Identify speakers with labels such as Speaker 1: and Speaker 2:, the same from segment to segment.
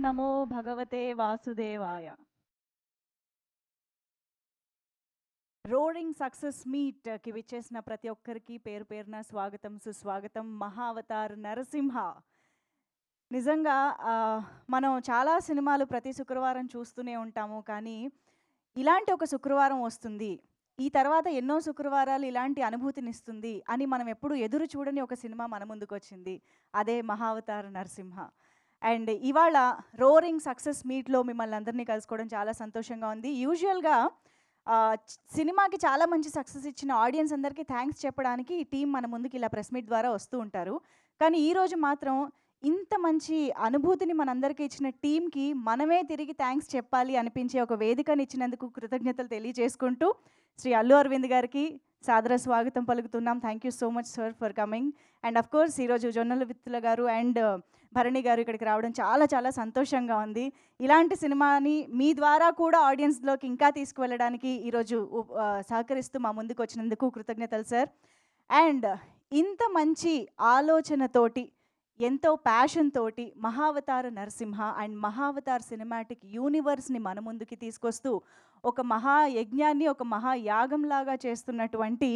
Speaker 1: నమో భగవతే వాసుదేవాయ. Roaring success మీట్కి విచ్చేసిన ప్రతి ఒక్కరికి పేరు పేరున స్వాగతం, సుస్వాగతం. మహావతార్ నరసింహ. నిజంగా మనం చాలా సినిమాలు ప్రతి శుక్రవారం చూస్తూనే ఉంటాము, కానీ ఇలాంటి ఒక శుక్రవారం వస్తుంది, ఈ తర్వాత ఎన్నో శుక్రవారాలు ఇలాంటి అనుభూతినిస్తుంది అని మనం ఎప్పుడు ఎదురు చూడని ఒక సినిమా మన ముందుకు వచ్చింది. అదే మహావతార్ నరసింహ. అండ్ ఇవాళ రోరింగ్ సక్సెస్ మీట్లో మిమ్మల్ని అందరినీ కలుసుకోవడం చాలా సంతోషంగా ఉంది. యూజువల్గా సినిమాకి చాలా మంచి సక్సెస్ ఇచ్చిన ఆడియన్స్ అందరికీ థ్యాంక్స్ చెప్పడానికి ఈ టీం మన ముందుకి ఇలా ప్రెస్ మీట్ ద్వారా వస్తూ ఉంటారు. కానీ ఈరోజు మాత్రం ఇంత మంచి అనుభూతిని మనందరికీ ఇచ్చిన టీంకి మనమే తిరిగి థ్యాంక్స్ చెప్పాలి అనిపించే ఒక వేదికని ఇచ్చినందుకు కృతజ్ఞతలు తెలియజేసుకుంటూ శ్రీ అల్లు అరవింద్ గారికి సాదర స్వాగతం పలుకుతున్నాం. Thank you so much sir for coming. And of course ఈరోజు జొన్నల విత్తుల గారు అండ్ భరణి గారు ఇక్కడికి రావడం చాలా చాలా సంతోషంగా ఉంది. ఇలాంటి సినిమాని మీ ద్వారా కూడా ఆడియన్స్లోకి ఇంకా తీసుకువెళ్ళడానికి ఈరోజు సహకరిస్తూ మా ముందుకు వచ్చినందుకు కృతజ్ఞతలు సార్. అండ్ ఇంత మంచి ఆలోచనతోటి, ఎంతో ప్యాషన్ తోటి మహావతార నరసింహ అండ్ మహావతార్ సినిమాటిక్ యూనివర్స్ని మన ముందుకి తీసుకొస్తూ ఒక మహాయజ్ఞాన్ని, ఒక మహాయాగంలాగా చేస్తున్నటువంటి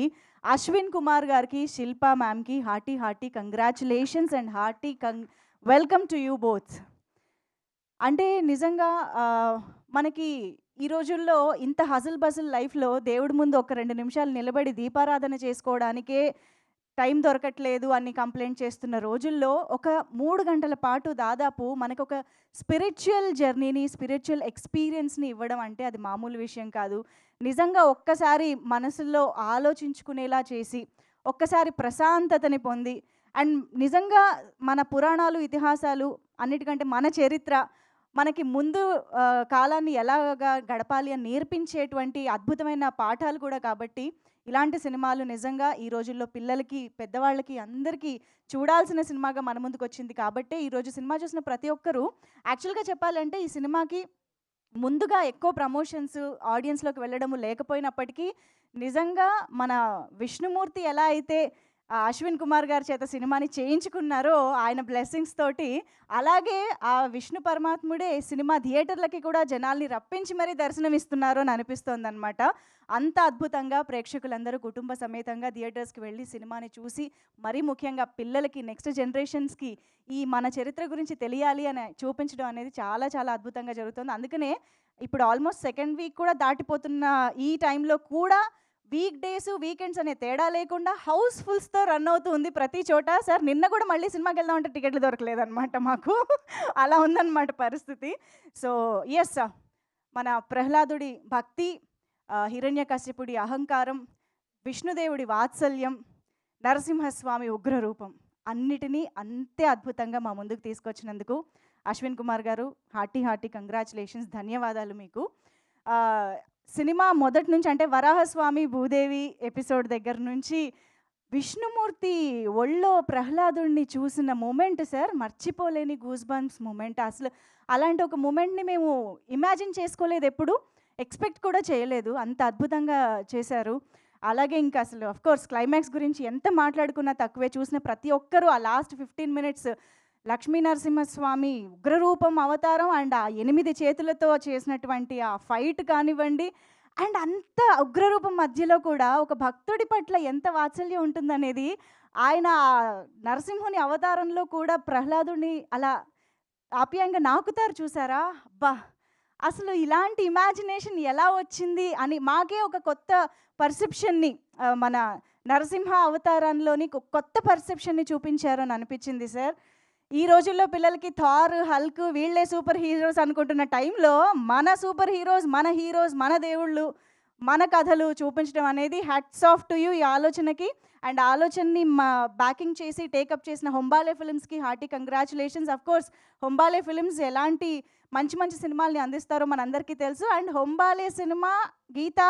Speaker 1: అశ్విన్ కుమార్ గారికి, శిల్పా మ్యామ్కి hearty congratulations and welcome to you both. అంటే నిజంగా మనకి ఈ రోజుల్లో ఇంత హజల్ బజల్ లైఫ్లో దేవుడి ముందు ఒక 2 నిమిషాలు నిలబడి దీపారాధన చేసుకోవడానికే టైం దొరకట్లేదు అని కంప్లైంట్ చేస్తున్న రోజుల్లో ఒక 3 గంటల పాటు దాదాపు మనకు ఒక స్పిరిచువల్ జర్నీని, స్పిరిచువల్ ఎక్స్పీరియన్స్ని ఇవ్వడం అంటే అది మామూలు విషయం కాదు. నిజంగా ఒక్కసారి మనసులో ఆలోచించుకునేలా చేసి, ఒక్కసారి ప్రశాంతతని పొంది, అండ్ నిజంగా మన పురాణాలు, ఇతిహాసాలు అన్నిటికంటే మన చరిత్ర మనకి ముందు కాలాన్ని ఎలాగా గడపాలి అని నేర్పించేటువంటి అద్భుతమైన పాఠాలు కూడా. కాబట్టి ఇలాంటి సినిమాలు నిజంగా ఈ రోజుల్లో పిల్లలకి, పెద్దవాళ్ళకి అందరికీ చూడాల్సిన సినిమాగా మన ముందుకు వచ్చింది. కాబట్టే ఈరోజు సినిమా చూసిన ప్రతి ఒక్కరూ, యాక్చువల్గా చెప్పాలంటే ఈ సినిమాకి ముందుగా ఎక్కువ ప్రమోషన్స్ ఆడియన్స్లోకి వెళ్ళడము లేకపోయినప్పటికీ, నిజంగా మన విష్ణుమూర్తి ఎలా అయితే అశ్విన్ కుమార్ గారి చేత సినిమాని చేయించుకున్నారో ఆయన బ్లెస్సింగ్స్ తోటి, అలాగే ఆ విష్ణు పరమాత్ముడే సినిమా థియేటర్లకి కూడా జనాల్ని రప్పించి మరీ దర్శనం ఇస్తున్నారు అని అనిపిస్తోందనమాట. అంత అద్భుతంగా ప్రేక్షకులందరూ కుటుంబ సమేతంగా థియేటర్స్కి వెళ్ళి సినిమాని చూసి, మరీ ముఖ్యంగా పిల్లలకి, నెక్స్ట్ జనరేషన్స్కి ఈ మన చరిత్ర గురించి తెలియాలి అని చూపించడం అనేది చాలా చాలా అద్భుతంగా జరుగుతుంది. అందుకనే ఇప్పుడు ఆల్మోస్ట్ సెకండ్ వీక్ కూడా దాటిపోతున్న ఈ టైంలో కూడా వీక్ డేస్, వీకెండ్స్ అనే తేడా లేకుండా హౌస్ఫుల్స్తో రన్ అవుతుంది ప్రతి చోట. సార్ నిన్న కూడా మళ్ళీ సినిమాకి వెళ్దామంటే టికెట్లు దొరకలేదన్నమాట మాకు. అలా ఉందన్నమాట పరిస్థితి. సో ఎస్, మన ప్రహ్లాదుడి భక్తి, హిరణ్యకశ్యపుడి అహంకారం, విష్ణుదేవుడి వాత్సల్యం, నరసింహస్వామి ఉగ్రరూపం అన్నిటినీ అంతే అద్భుతంగా మా ముందుకు తీసుకొచ్చినందుకు అశ్విన్ కుమార్ గారు హార్టీ కంగ్రాచులేషన్స్, ధన్యవాదాలు మీకు. సినిమా మొదటి నుంచి అంటే వరాహస్వామి భూదేవి ఎపిసోడ్ దగ్గర నుంచి విష్ణుమూర్తి ఒళ్ళో ప్రహ్లాదుడిని చూసిన మూమెంట్ సార్ మర్చిపోలేని గూస్ బంప్స్ మూమెంట్. అసలు అలాంటి ఒక మూమెంట్ని మేము ఇమాజిన్ చేసుకోలేదు, ఎప్పుడు ఎక్స్పెక్ట్ కూడా చేయలేదు. అంత అద్భుతంగా చేశారు. అలాగే ఇంకా అసలు అఫ్కోర్స్ క్లైమాక్స్ గురించి ఎంత మాట్లాడుకున్నా తక్కువే. చూసిన ప్రతి ఒక్కరూ ఆ లాస్ట్ 15 మినిట్స్ లక్ష్మీ నరసింహస్వామి ఉగ్రరూపం అవతారం అండ్ ఆ 8 చేతులతో చేసినటువంటి ఆ ఫైట్ కానివ్వండి, అండ్ అంత ఉగ్రరూపం మధ్యలో కూడా ఒక భక్తుడి పట్ల ఎంత వాత్సల్యం ఉంటుందనేది, ఆయన నరసింహుని అవతారంలో కూడా ప్రహ్లాదుని అలా ఆప్యాయంగా నాకుతారు చూసారా, అబ్బా అసలు ఇలాంటి ఇమాజినేషన్ ఎలా వచ్చింది అని మాకే ఒక కొత్త పర్సెప్షన్ని, మన నరసింహ అవతారంలోని కొత్త పర్సెప్షన్ని చూపించారు అని అనిపించింది సార్. ఈ రోజుల్లో పిల్లలకి థార్, హల్క్ వీళ్ళే సూపర్ హీరోస్ అనుకుంటున్న టైంలో మన సూపర్ హీరోస్, మన దేవుళ్ళు, మన కథలు చూపించడం అనేది హ్యాట్స్ ఆఫ్ టు యూ ఈ ఆలోచనకి. అండ్ ఆలోచనని బ్యాకింగ్ చేసి టేకప్ చేసిన హొంబాలే ఫిల్మ్స్కి hearty congratulations. Of course Hombale films ఎలాంటి మంచి మంచి సినిమాల్ని అందిస్తారో మనందరికీ తెలుసు. And Hombale cinema Geetha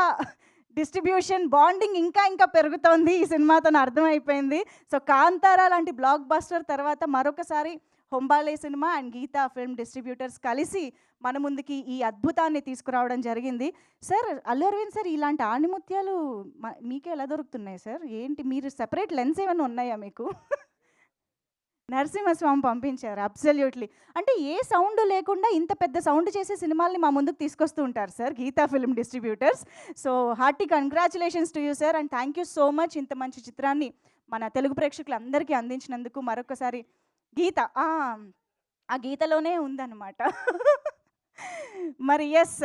Speaker 1: distribution bonding ఇంకా పెరుగుతోంది ఈ సినిమాతో అర్థమైపోయింది. సో కాంతారా లాంటి బ్లాక్ బస్టర్ తర్వాత మరొకసారి Hombale cinema and Geetha film distributors కలిసి మన ముందుకి ఈ అద్భుతాన్ని తీసుకురావడం జరిగింది. సార్ అల్లు అరవింద్ సార్, ఇలాంటి ఆణిముత్యాలు మీకే ఎలా దొరుకుతున్నాయి సార్? ఏంటి, మీరు సెపరేట్ లెన్స్ ఏమైనా ఉన్నాయా మీకు? నరసింహస్వామి పంపించారు. అబ్సల్యూట్‌లీ. అంటే ఏ సౌండ్ లేకుండా ఇంత పెద్ద సౌండ్ చేసే సినిమాల్ని మా ముందుకు తీసుకొస్తూ ఉంటారు sir Geetha film distributors. So hearty congratulations to you sir and thank you so much ఇంత మంచి చిత్రాన్ని మన తెలుగు ప్రేక్షకులందరికీ అందించినందుకు మరొకసారి గీత ఆ గీతలోనే ఉందన్నమాట. మరి యెస్.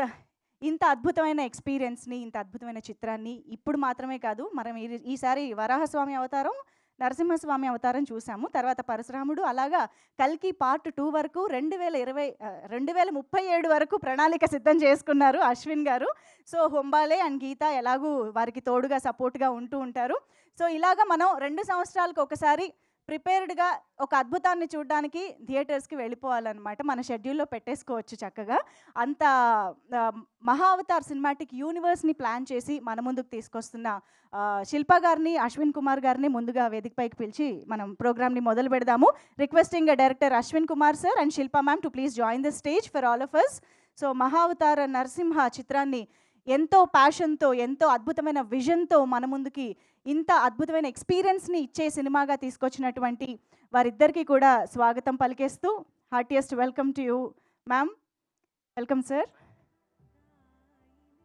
Speaker 1: ఇంత అద్భుతమైన ఎక్స్‌పీరియన్స్‌ని, ఇంత అద్భుతమైన చిత్రాన్ని ఇప్పుడు మాత్రమే కాదు మనం ఈసారి వరాహస్వామి అవతారం, నరసింహస్వామి అవతారం చూసాము. తర్వాత పరశురాముడు అలాగా కల్కి పార్ట్ 2 వరకు 2037 వరకు ప్రణాళిక సిద్ధం చేసుకున్నారు అశ్విన్ గారు. సో హొంబాలే అండ్ గీత ఎలాగూ వారికి తోడుగా సపోర్ట్‌గా ఉంటూ ఉంటారు. సో ఇలాగ మనం 2 సంవత్సరాలకు ఒకసారి ప్రిపేర్డ్‌గా ఒక అద్భుతాన్ని చూడడానికి థియేటర్స్‌కి వెళ్ళిపోవాలన్నమాట. మన షెడ్యూల్‌లో పెట్టేసుకోవచ్చు చక్కగా. అంత మహా అవతార్ సినిమాటిక్ యూనివర్స్‌ని ప్లాన్ చేసి మన ముందుకు తీసుకొస్తున్న శిల్ప గారిని, అశ్విన్ కుమార్ గారిని ముందుగా వేదికపైకి పిలిచి మనం ప్రోగ్రామ్‌ని మొదలు పెడదాము. Requesting director Ashwin Kumar sir and Shilpa ma'am to please join the stage for all of us. So Mahavatar Narasimha చిత్రాన్ని ఎంతో ప్యాషన్‌తో, ఎంతో అద్భుతమైన విజన్‌తో మన ముందుకి ఇంత అద్భుతమైన ఎక్స్‌పీరియన్స్‌ని ఇచ్చే సినిమాగా తీసుకొచ్చినటువంటి వారిద్దరికీ కూడా స్వాగతం పలికేస్తూ heartiest welcome to you ma'am. Welcome sir.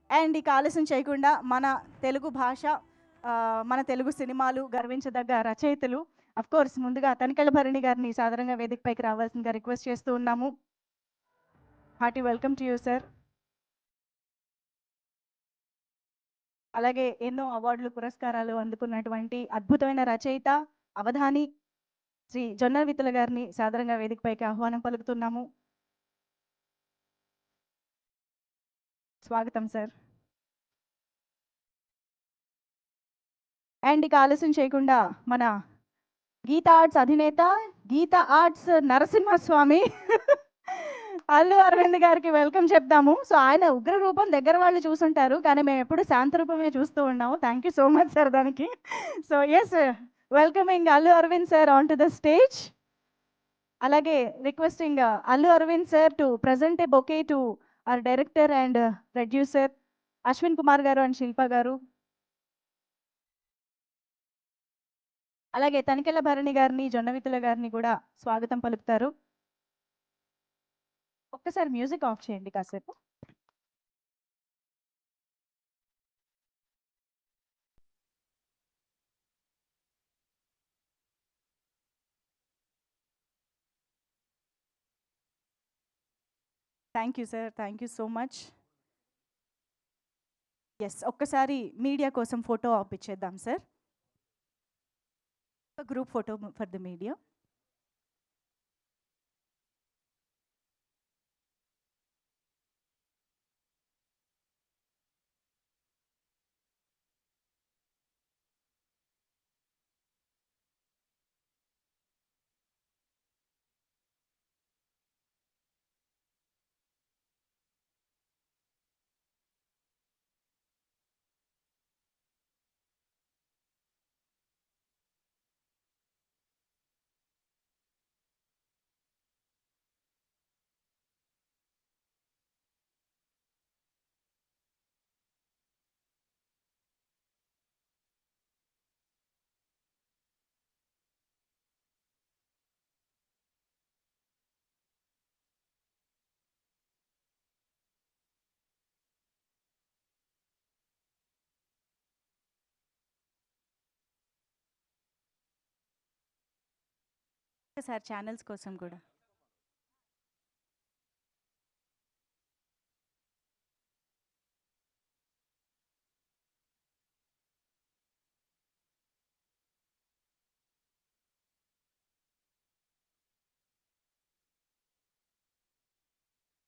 Speaker 1: And ఇక ఆలస్యం చేయకుండా మన తెలుగు భాష, మన తెలుగు సినిమాలు గర్వించదగ్గ రచయితలు అఫ్కోర్స్ ముందుగా తనికెళ్ళ భరణి గారిని సాధారణంగా వేదికపైకి రావాల్సిందిగా రిక్వెస్ట్ చేస్తూ ఉన్నాము. Hearty welcome to you sir. అలాగే ఎన్నో అవార్డులు, పురస్కారాలు అందుకున్నటువంటి అద్భుతమైన రచయిత, అవధాని శ్రీ జొన్నల విత్తుల గారిని సాదరంగా వేదికపైకి ఆహ్వానం పలుకుతున్నాము. స్వాగతం సార్. అండ్ ఇక ఆలస్యం చేయకుండా మన గీతా ఆర్ట్స్ అధినేత, గీతా ఆర్ట్స్ నరసింహస్వామి అల్లు అరవింద్ గారికి వెల్కమ్ చెప్దాము. సో ఆయన ఉగ్ర రూపం దగ్గర వాళ్ళు చూసుంటారు, కానీ మేము ఎప్పుడు శాంత రూపమే చూస్తూ ఉన్నాము. Thank you so much sir దానికి. So yes, welcoming Allu Aravind sir on to the stage. అలాగే requesting Allu Aravind sir to present a bouquet to our director and producer Ashwin Kumar గారు అండ్ శిల్ప గారు. అలాగే తనికెళ్ళ భరణి గారిని, జొన్నవిత్తుల గారిని కూడా స్వాగతం పలుకుతారు. ఒక్కసారి మ్యూజిక్ ఆఫ్ చేయండి కాసేపు. Thank you sir, thank you so much. Yes, ఒక్కసారి మీడియా కోసం ఫోటో ఆప్ ఇచ్చేద్దాం sir. Group photo for the media. Sir channels కోసం కూడా.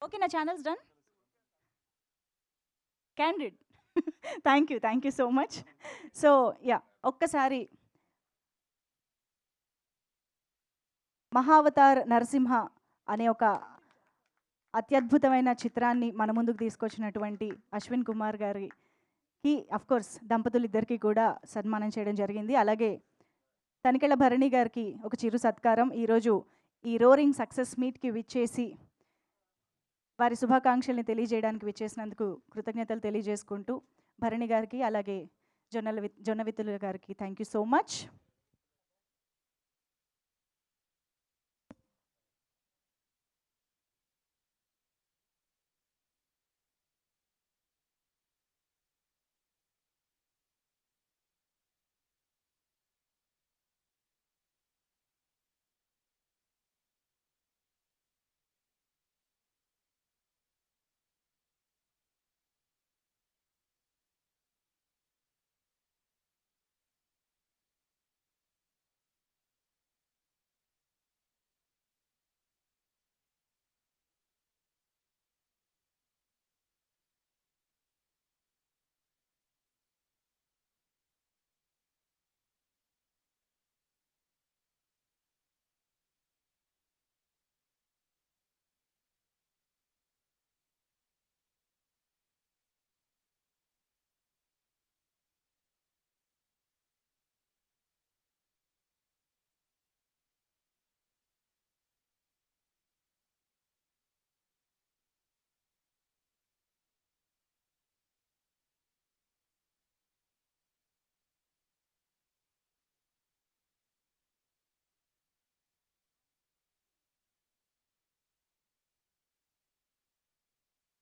Speaker 1: ఓకే, నా channels done. Candid. Thank you so much. So yeah, ఒక్కసారి మహావతార్ నరసింహ అనే ఒక అత్యద్భుతమైన చిత్రాన్ని మన ముందుకు తీసుకొచ్చినటువంటి అశ్విన్ కుమార్ గారికి అఫ్కోర్స్ దంపతులు ఇద్దరికీ కూడా సన్మానం చేయడం జరిగింది. అలాగే తనికెళ్ళ భరణి గారికి ఒక చిరు సత్కారం ఈరోజు ఈ రోరింగ్ సక్సెస్ మీట్కి విచ్చేసి వారి శుభాకాంక్షల్ని తెలియజేయడానికి విచ్చేసినందుకు కృతజ్ఞతలు తెలియజేసుకుంటూ భరణి గారికి అలాగే జొన్నవిత్తుల గారికి thank you so much.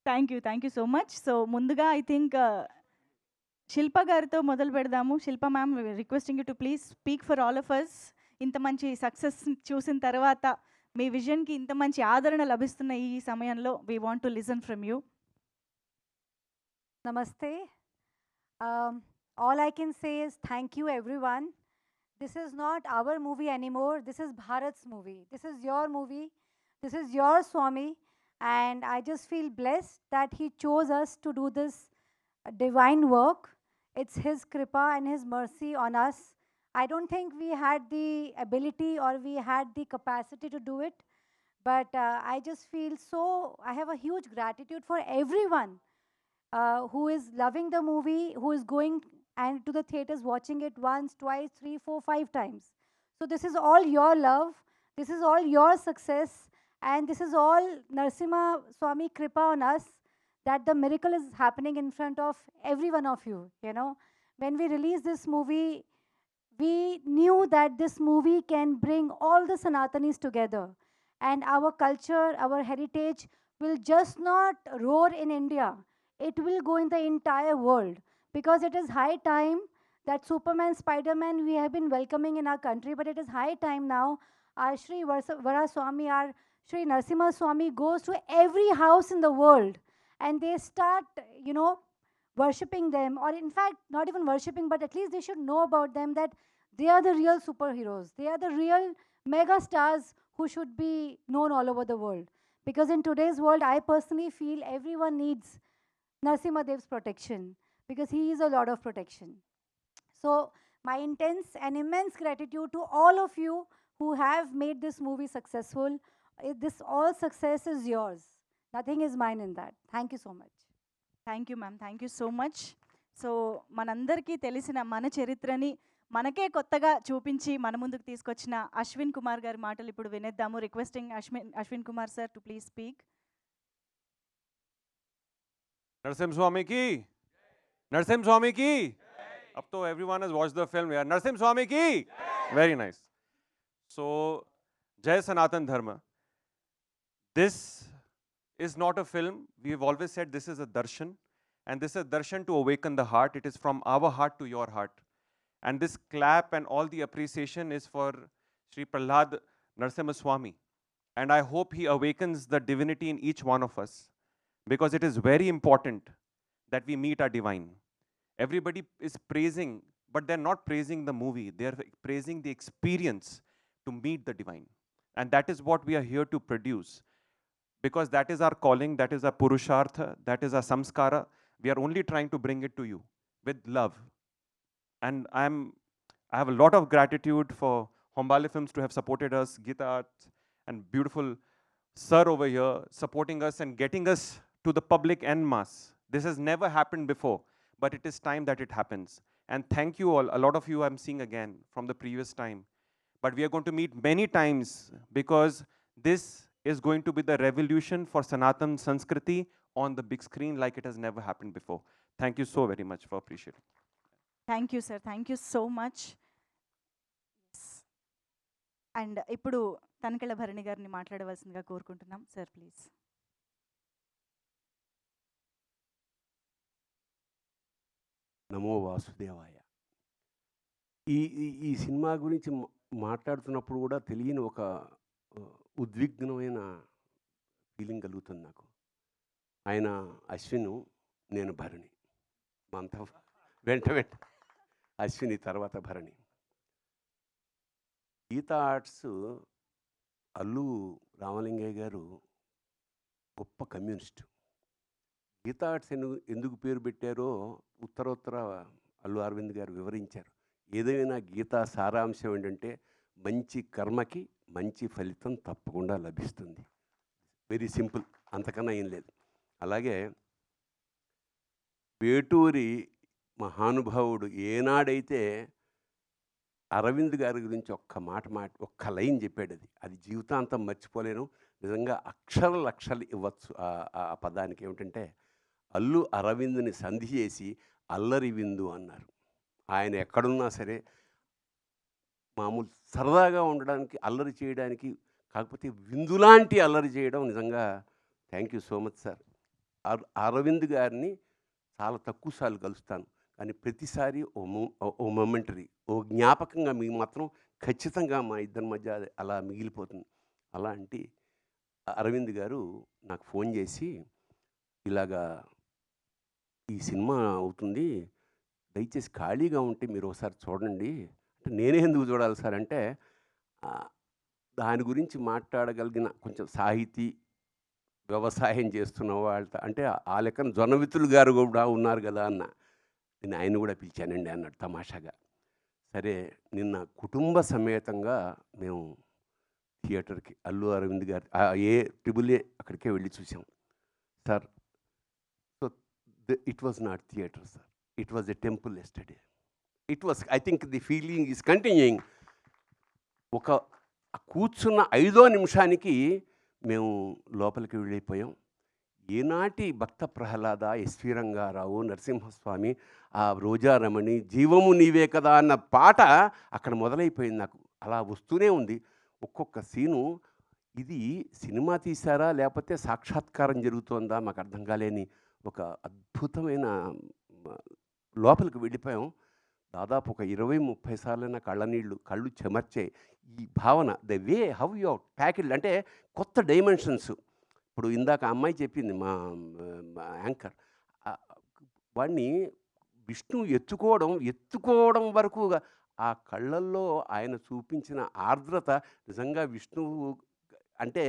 Speaker 1: Thank you so much. So ముందుగా ఐ థింక్ శిల్ప గారితో మొదలు పెడదాము. Shilpa ma'am, requesting you to please speak for all of us. ఇంత మంచి సక్సెస్ చూసిన తర్వాత మీ విజన్‌కి ఇంత మంచి ఆదరణ లభిస్తున్న ఈ సమయంలో we want to listen from you.
Speaker 2: Namaste. All I can say is thank you, everyone. This is not our movie anymore. This is Bharat's movie. This is your movie. This is your Swami. And I just feel blessed that he chose us to do this divine work. It's his kripa and his mercy on us. I don't think we had the ability or we had the capacity to do it. But I just feel so, I have a huge gratitude for everyone who is loving the movie, who is going and to the theaters watching it once, twice, 3, 4, 5 times. So this is all your love. This is all your success. And this is all Narsimha Swami Kripa on us that the miracle is happening in front of every one of you. You know, when we released this movie, we knew that this movie can bring all the Sanatanis together. And our culture, our heritage will just not roar in India. It will go in the entire world because it is high time that Superman, Spider-Man, we have been welcoming in our country, but it is high time now. Our Sri Varaswamy, our Sri Narsimha Swami goes to every house in the world and they start, you know, worshipping them, or in fact, not even worshipping, but at least they should know about them that they are the real superheroes. They are the real mega stars who should be known all over the world. Because in today's world, I personally feel everyone needs Narsimha Dev's protection because he is a lot of protection. So, my intense and immense gratitude to all of you who have made this movie successful. This all success is yours. Nothing is mine in that. Thank you so much.
Speaker 1: Thank you ma'am. Thank you so much. So మనందరికీ తెలిసిన మన చరిత్రని మనకే కొత్తగా చూపించి మన ముందుకు తీసుకొచ్చిన అశ్విన్ కుమార్ గారి మాటలు ఇప్పుడు వినేద్దాము. Requesting Ashwin Kumar sir to please speak.
Speaker 3: Narasimha Swamy की, नरसिम्हा स्वामी की. अब तो everyone has watched the film यार. नरसिम्हा स्वामी की. Very nice. So जय सनातन धर्म. This is not a film. We have always said this is a darshan, and this is a darshan to awaken the heart. It is from our heart to your heart. And this clap and all the appreciation is for Sri Prahlad Narasimha Swami. And I hope he awakens the divinity in each one of us, because it is very important that we meet our divine. Everybody is praising, but they're not praising the movie. They're praising the experience to meet the divine. And that is what we are here to produce. Because that is our calling, that is our purushartha, that is our samskara. We are only trying to bring it to you with love. And I have a lot of gratitude for Hombale Films to have supported us, Geeta Arts, and beautiful sir over here supporting us and getting us to the public en masse. This has never happened before, but it is time that it happens. And thank you all. A lot of you I'm seeing again from the previous time. But we are going to meet many times because this is going to be the revolution for Sanatan Sanskriti on the big screen like it has never happened before. Thank you so very much for appreciating.
Speaker 1: Thank you sir. Thank you so much. And ఇప్పుడు తనకెళ్ళ భరణి గారిని మాట్లాడవలసిందిగా కోరుకుంటున్నాం sir, please.
Speaker 4: నమో వాసుదేవాయ. ఈ ఈ cinema గురించి మాట్లాడుతున్నప్పుడు కూడా తెలియని ఒక ఉద్విగ్నమైన ఫీలింగ్ కలుగుతుంది నాకు. ఆయన అశ్విను, నేను భరణి. అంతా వెంట అశ్విని తర్వాత భరణి. గీతా ఆర్ట్స్ అల్లు రామలింగయ్య గారు గొప్ప కమ్యూనిస్టు. గీతా ఆర్ట్స్ ఎందుకు పేరు పెట్టారో ఉత్తరోత్తర అల్లు అరవింద్ గారు వివరించారు. ఏదైనా గీతా సారాంశం ఏంటంటే మంచి కర్మకి మంచి ఫలితం తప్పకుండా లభిస్తుంది. వెరీ సింపుల్, అంతకన్నా ఏం లేదు. అలాగే వేటూరి మహానుభావుడు ఏనాడైతే అరవింద్ గారి గురించి ఒక్క లైన్ చెప్పాడు, అది జీవితాంతం మర్చిపోలేను. నిజంగా లక్షలు ఇవ్వచ్చు ఆ పదానికి. ఏమిటంటే అల్లు అరవింద్ని సంధి చేసి అల్లరి విందు అన్నారు. ఆయన ఎక్కడున్నా సరే మామూలు సరదాగా ఉండడానికి, అల్లరి చేయడానికి, కాకపోతే విందులాంటి అల్లరి చేయడం నిజంగా thank you so much sir. Aravind గారిని చాలా తక్కువ సార్లు కలుస్తాను, కానీ ప్రతిసారి ఓ మొమెంటరీ, ఓ జ్ఞాపకంగా మీకు మాత్రం ఖచ్చితంగా మా ఇద్దరి మధ్య అది అలా మిగిలిపోతుంది. అలాంటి అరవింద్ గారు నాకు ఫోన్ చేసి, ఇలాగా ఈ సినిమా అవుతుంది, దయచేసి ఖాళీగా ఉంటే మీరు ఒకసారి చూడండి అంటే, నేనే ఎందుకు చూడాలి సార్ అంటే, దాని గురించి మాట్లాడగలిగిన కొంచెం సాహితీ వ్యవసాయం చేస్తున్న వాళ్ళతో అంటే ఆ లెక్కన జొన్నవిత్తులు గారు కూడా ఉన్నారు కదా అన్న. నేను ఆయన కూడా పిలిచానండి అన్నాడు తమాషాగా. సరే నిన్న కుటుంబ సమేతంగా మేము థియేటర్కి అల్లు అరవింద్ గారి ఏ అక్కడికే వెళ్ళి చూసాం sir. So it was not theatre sir, it was a temple yesterday. It was, I think the feeling is continuing. ఒక కూర్చున్న 5వ నిమిషానికి మేము లోపలికి వెళ్ళిపోయాం. ఏనాటి భక్త ప్రహ్లాద, ఎస్వి రంగారావు, నరసింహస్వామి, ఆ రోజారమణి, జీవము నీవే కదా అన్న పాట అక్కడ మొదలైపోయింది. నాకు అలా వస్తూనే ఉంది ఒక్కొక్క సీను. ఇది సినిమా తీశారా లేకపోతే సాక్షాత్కారం జరుగుతోందా మాకు అర్థం కాలేని ఒక అద్భుతమైన లోపలికి వెళ్ళిపోయాం. దాదాపు ఒక 20-30 సార్లైనా కళ్ళు చెమర్చే ఈ భావన, the way how you tackled అంటే కొత్త డైమెన్షన్స్. ఇప్పుడు ఇందాక అమ్మాయి చెప్పింది మా యాంకర్, వాడిని విష్ణు ఎత్తుకోవడం వరకు ఆ కళ్ళల్లో ఆయన చూపించిన ఆర్ద్రత నిజంగా విష్ణువు అంటే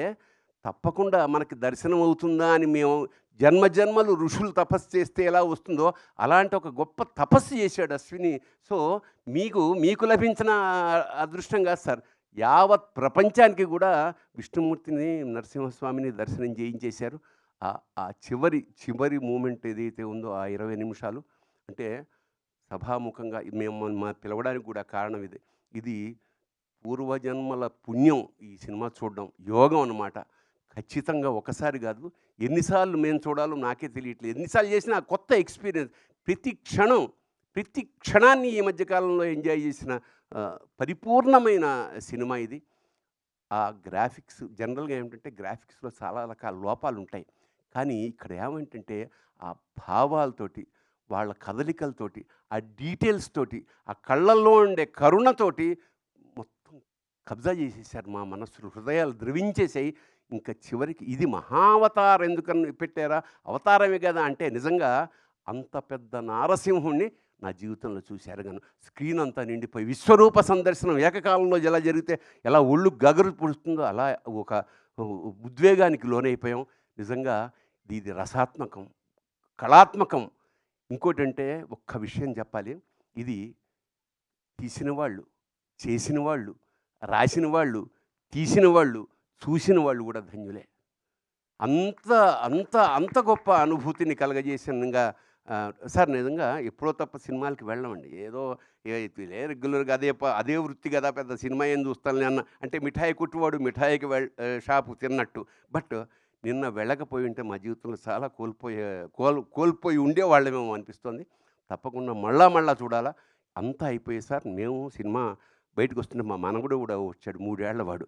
Speaker 4: తప్పకుండా మనకి దర్శనం అవుతుందా అని మేము జన్మజన్మలు ఋషులు తపస్సు చేస్తే ఎలా వస్తుందో అలాంటి ఒక గొప్ప తపస్సు చేశాడు అశ్విని. సో మీకు లభించిన అదృష్టం కాదు సార్, యావత్ ప్రపంచానికి కూడా విష్ణుమూర్తిని, నరసింహస్వామిని దర్శనం చేయించేశారు. ఆ చివరి మూమెంట్ ఏదైతే ఉందో ఆ 20 నిమిషాలు అంటే సభాముఖంగా మేము మా పిలవడానికి కూడా కారణం ఇది పూర్వజన్మల పుణ్యం. ఈ సినిమా చూడడం యోగం అన్నమాట. ఖచ్చితంగా ఒకసారి కాదు, ఎన్నిసార్లు మేము చూడాలో నాకే తెలియట్లేదు. ఎన్నిసార్లు చేసినా కొత్త ఎక్స్పీరియన్స్. ప్రతి క్షణాన్ని ఈ మధ్యకాలంలో ఎంజాయ్ చేసిన పరిపూర్ణమైన సినిమా ఇది. ఆ గ్రాఫిక్స్ జనరల్గా ఏమిటంటే గ్రాఫిక్స్లో చాలా రకాల లోపాలు ఉంటాయి, కానీ ఇక్కడ ఏమంటే ఆ భావాలతోటి, వాళ్ళ కదలికలతోటి, ఆ డీటెయిల్స్ తోటి, ఆ కళ్ళల్లో ఉండే కరుణతోటి మొత్తం కబ్జా చేసేసారు మా మనస్సులు, హృదయాలు ద్రవించేసాయి. ఇంకా చివరికి ఇది మహావతారం ఎందుకని పెట్టారా, అవతారమే కదా అంటే నిజంగా అంత పెద్ద నారసింహుణ్ణి నా జీవితంలో చూశారు. కానీ స్క్రీన్ అంతా నిండిపోయి విశ్వరూప సందర్శనం ఏకకాలంలో ఎలా జరిగితే ఎలా ఒళ్ళు గగరు పుడుతుందో అలా ఒక ఉద్వేగానికి లోనైపోయాం. నిజంగా ఇది రసాత్మకం, కళాత్మకం. ఇంకోటంటే ఒక్క విషయం చెప్పాలి, ఇది తీసిన వాళ్ళు, చేసిన వాళ్ళు, రాసిన వాళ్ళు, తీసిన వాళ్ళు, చూసిన వాళ్ళు కూడా ధన్యులే. అంత అంత అంత గొప్ప అనుభూతిని కలగజేసినగా సార్. నిజంగా ఎప్పుడో తప్ప సినిమాలకి వెళ్ళమండి, ఏదో రెగ్యులర్గా అదే వృత్తి కదా, పెద్ద సినిమా ఏం చూస్తాను అన్న అంటే మిఠాయి కొట్టువాడు మిఠాయికి షాపు తిన్నట్టు. బట్ నిన్న వెళ్ళకపోయి ఉంటే మా జీవితంలో చాలా కోల్పోయి ఉండేవాళ్ళమేమో అనిపిస్తుంది. తప్పకుండా మళ్ళా చూడాలా. అంతా అయిపోయి సార్ మేము సినిమా బయటకు వస్తుంటే మా మనవడు కూడా వచ్చాడు, 3 ఏళ్ల వాడు.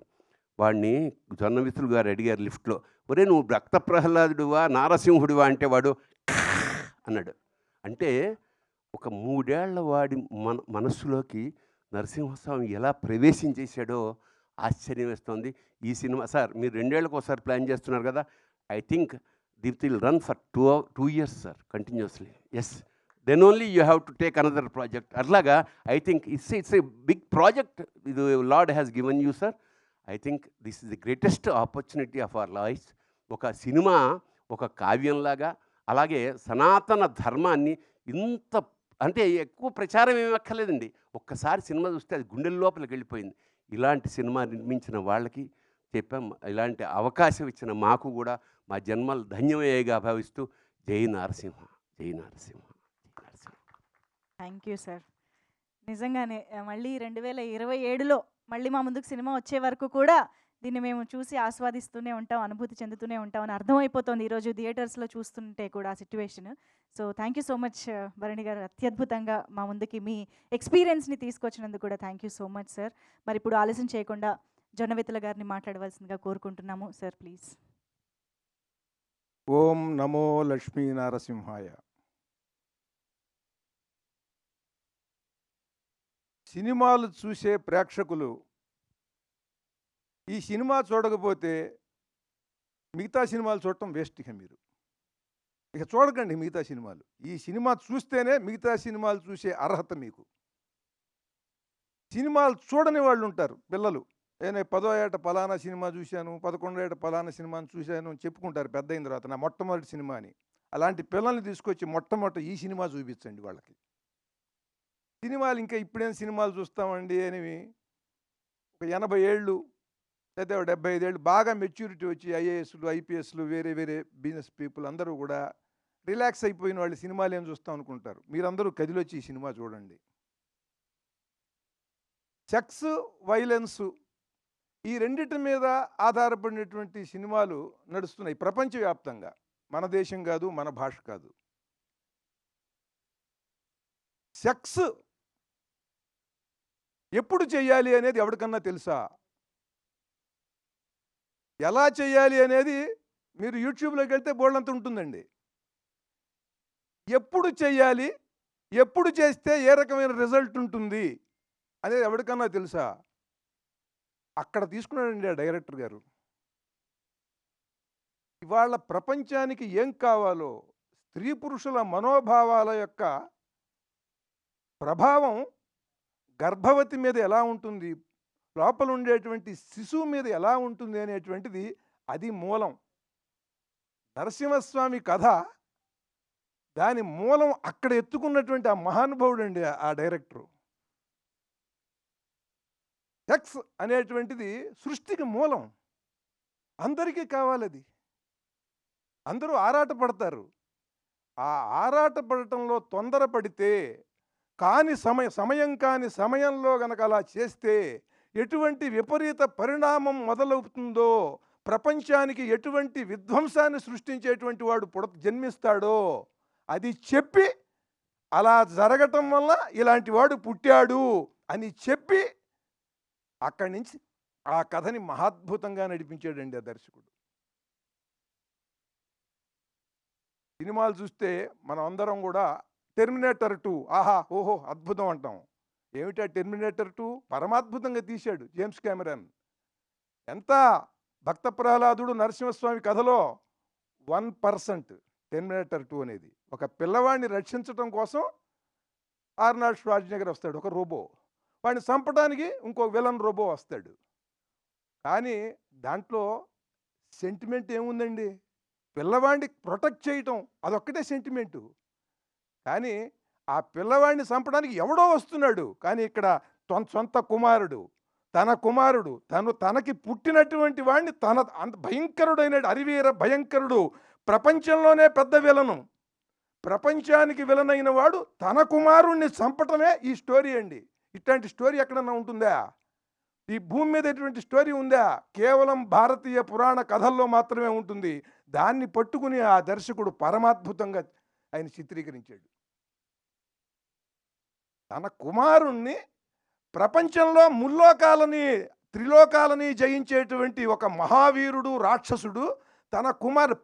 Speaker 4: వాడిని జొన్నవిత్తులు గారు అడిగారు లిఫ్ట్లో, ఒరే నువ్వు భక్త ప్రహ్లాదుడువా నారసింహుడివా అంటే వాడు అన్నాడు. అంటే ఒక 3 ఏళ్ల వాడి మనస్సులోకి నరసింహస్వామి ఎలా ప్రవేశించేశాడో ఆశ్చర్యం వేస్తుంది. ఈ సినిమా సార్ మీరు 2 ఏళ్ళకి ఒకసారి ప్లాన్ చేస్తున్నారు కదా, I think it will run for 2 years sir continuously. Yes, then only you have to take another project. అట్లాగా I think it's a big project ఇది lord has given you sir. I think this is the greatest opportunity of our life. ఒక cinema ఒక కావ్యంలాగా, అలాగే సనాతన ధర్మాన్ని ఇంత అంటే ఎక్కువ ప్రచారం ఏమి అక్కర్లేదండి, ఒక్కసారి సినిమా చూస్తే అది గుండెల లోపలికి వెళ్ళిపోయింది. ఇలాంటి సినిమా నిర్మించిన వాళ్ళకి చెప్పాం, ఇలాంటి అవకాశం ఇచ్చిన మాకు కూడా మా జన్మలు ధన్యమయ్యేగా భావిస్తూ జై నరసింహ, జై నరసింహ, జై నరసింహ.
Speaker 1: Thank you sir. నిజంగానే మళ్ళీ 2027లో మళ్ళీ మా ముందుకు సినిమా వచ్చే వరకు కూడా దీన్ని మేము చూసి ఆస్వాదిస్తూనే ఉంటాం, అనుభూతి చెందుతూనే ఉంటాం అని అర్థమైపోతుంది ఈరోజు థియేటర్స్లో చూస్తుంటే కూడా ఆ situation. So thank you so much Bharani garu, అత్యద్భుతంగా మా ముందుకి మీ ఎక్స్పీరియన్స్ని తీసుకొచ్చినందుకు కూడా thank you so much sir. మరి ఇప్పుడు ఆలస్యం చేయకుండా జొన్నవిత్తుల గారిని మాట్లాడవలసిందిగా కోరుకుంటున్నాము సార్, ప్లీజ్.
Speaker 5: ఓం నమో లక్ష్మీ నరసింహాయ. సినిమాలు చూసే ప్రేక్షకులు ఈ సినిమా చూడకపోతే మిగతా సినిమాలు చూడటం వేస్ట్. ఇక చూడకండి మిగతా సినిమాలు. ఈ సినిమా చూస్తేనే మిగతా సినిమాలు చూసే అర్హత మీకు. సినిమాలు చూడని వాళ్ళు ఉంటారు పిల్లలు. నేను 10వ ఏట పలానా సినిమా చూశాను, 11వ ఏట పలానా సినిమాని చూశాను అని చెప్పుకుంటారు పెద్ద అయిన తర్వాత, నా మొట్టమొదటి సినిమా అని. అలాంటి పిల్లల్ని తీసుకొచ్చి మొట్టమొదట ఈ సినిమా చూపించండి వాళ్ళకి. సినిమాలు ఇంకా ఇప్పుడేం సినిమాలు చూస్తామండి అని ఒక 80 ఏళ్ళు లేదా 75 ఏళ్ళు బాగా మెచ్యూరిటీ వచ్చి ఐఏఎస్లు, ఐపీఎస్లు, వేరే వేరే బిజినెస్ పీపుల్ అందరూ కూడా రిలాక్స్ అయిపోయిన వాళ్ళు సినిమాలు ఏం చూస్తాం అనుకుంటారు. మీరందరూ కదిలొచ్చి ఈ సినిమా చూడండి. సెక్స్, వైలెన్సు ఈ రెండిటి మీద ఆధారపడినటువంటి సినిమాలు నడుస్తున్నాయి ప్రపంచవ్యాప్తంగా. మన దేశం కాదు, మన భాష కాదు. సెక్స్ ఎప్పుడు చేయాలి అనేది ఎవరికన్నా తెలుసా? ఎలా చేయాలి అనేది మీరు యూట్యూబ్లోకి వెళ్తే బోల్డంత ఉంటుందండి. ఎప్పుడు చేయాలి, ఎప్పుడు చేస్తే ఏ రకమైన రిజల్ట్ ఉంటుంది అనేది ఎవరికన్నా తెలుసా? అక్కడ తీసుకున్నాడండి ఆ డైరెక్టర్ గారు. ఇవాళ ప్రపంచానికి ఏం కావాలో, స్త్రీ పురుషుల మనోభావాల యొక్క ప్రభావం గర్భవతి మీద ఎలా ఉంటుంది, లోపల ఉండేటువంటి శిశువు మీద ఎలా ఉంటుంది అనేటువంటిది అది మూలం. నరసింహస్వామి కథ దాని మూలం అక్కడ ఎత్తుకున్నటువంటి ఆ మహానుభావుడు అండి ఆ డైరెక్టరు. సెక్స్ అనేటువంటిది సృష్టికి మూలం. అందరికీ కావాలి అది. అందరూ ఆరాటపడతారు. ఆ ఆరాటపడటంలో తొందరపడితే సమయం కాని సమయంలో గనక అలా చేస్తే ఎటువంటి విపరీత పరిణామం మొదలవుతుందో, ప్రపంచానికి ఎటువంటి విధ్వంసాన్ని సృష్టించేటువంటి వాడు జన్మిస్తాడో అది చెప్పి, అలా జరగటం వల్ల ఇలాంటి వాడు పుట్టాడు అని చెప్పి అక్కడి నుంచి ఆ కథని మహాద్భుతంగా నడిపించాడండి ఆ దర్శకుడు. సినిమాలు చూస్తే మనం అందరం కూడా టెర్మినేటర్ 2 ఆహా ఓహో అద్భుతం అంటాం. ఏమిటా టెర్మినేటర్ 2? పరమాద్భుతంగా తీశాడు జేమ్స్ కెమెరాన్. ఎంత భక్త ప్రహ్లాదుడు నరసింహస్వామి కథలో 1% టెర్మినేటర్ 2 అనేది. ఒక పిల్లవాడిని రక్షించడం కోసం ఆర్నాల్డ్ ష్వార్జ్నెగర్ వస్తాడు, ఒక రోబో. వాడిని చంపడానికి ఇంకో విలన్ రోబో వస్తాడు. కానీ దాంట్లో సెంటిమెంట్ ఏముందండి? పిల్లవాడిని ప్రొటెక్ట్ చేయటం అదొక్కటే సెంటిమెంటు. కానీ ఆ పిల్లవాడిని చంపడానికి ఎవడో వస్తున్నాడు. కానీ ఇక్కడ సొంత కుమారుడు, తనకి పుట్టినటువంటి వాడిని అంత భయంకరుడైన అరివీర భయంకరుడు, ప్రపంచంలోనే పెద్ద విలను, ప్రపంచానికి విలనైన వాడు తన కుమారుణ్ణి చంపటమే ఈ స్టోరీ అండి. ఇట్లాంటి స్టోరీ ఎక్కడన్నా ఉంటుందా? ఈ భూమి మీద ఎటువంటి స్టోరీ ఉందా? కేవలం భారతీయ పురాణ కథల్లో మాత్రమే ఉంటుంది. దాన్ని పట్టుకుని ఆ దర్శకుడు పరమాద్భుతంగా ఆయన చిత్రీకరించాడు. తన కుమారుణ్ణి ప్రపంచంలో త్రిలోకాలని జయించేటువంటి ఒక మహావీరుడు, రాక్షసుడు తన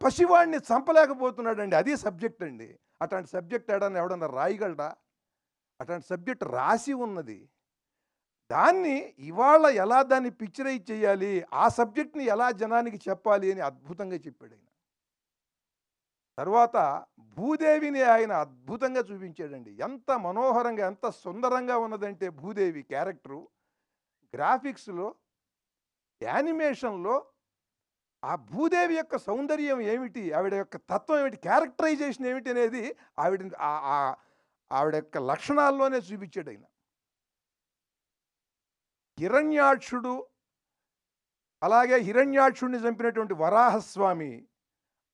Speaker 5: పసివాడిని చంపలేకపోతున్నాడండి. అది సబ్జెక్ట్ అండి. అట్లాంటి సబ్జెక్ట్ ఎవడన్నా రాయగలడా? అట్లాంటి సబ్జెక్ట్ రాసి ఉన్నది. దాన్ని ఇవాళ ఎలా దాన్ని పిక్చరైజ్ చేయాలి, ఆ సబ్జెక్ట్ని ఎలా జనానికి చెప్పాలి అని అద్భుతంగా చెప్పాడు ఆయన. తర్వాత భూదేవిని ఆయన అద్భుతంగా చూపించాడండి. ఎంత మనోహరంగా, ఎంత సుందరంగా ఉన్నదంటే భూదేవి క్యారెక్టరు, గ్రాఫిక్స్లో, యానిమేషన్లో ఆ భూదేవి యొక్క సౌందర్యం ఏమిటి, ఆవిడ యొక్క తత్వం ఏమిటి, క్యారెక్టరైజేషన్ ఏమిటి అనేది ఆవిడ యొక్క లక్షణాల్లోనే చూపించాడు ఆయన. హిరణ్యాక్షుడు, అలాగే హిరణ్యాక్షుడిని చంపినటువంటి వరాహస్వామి,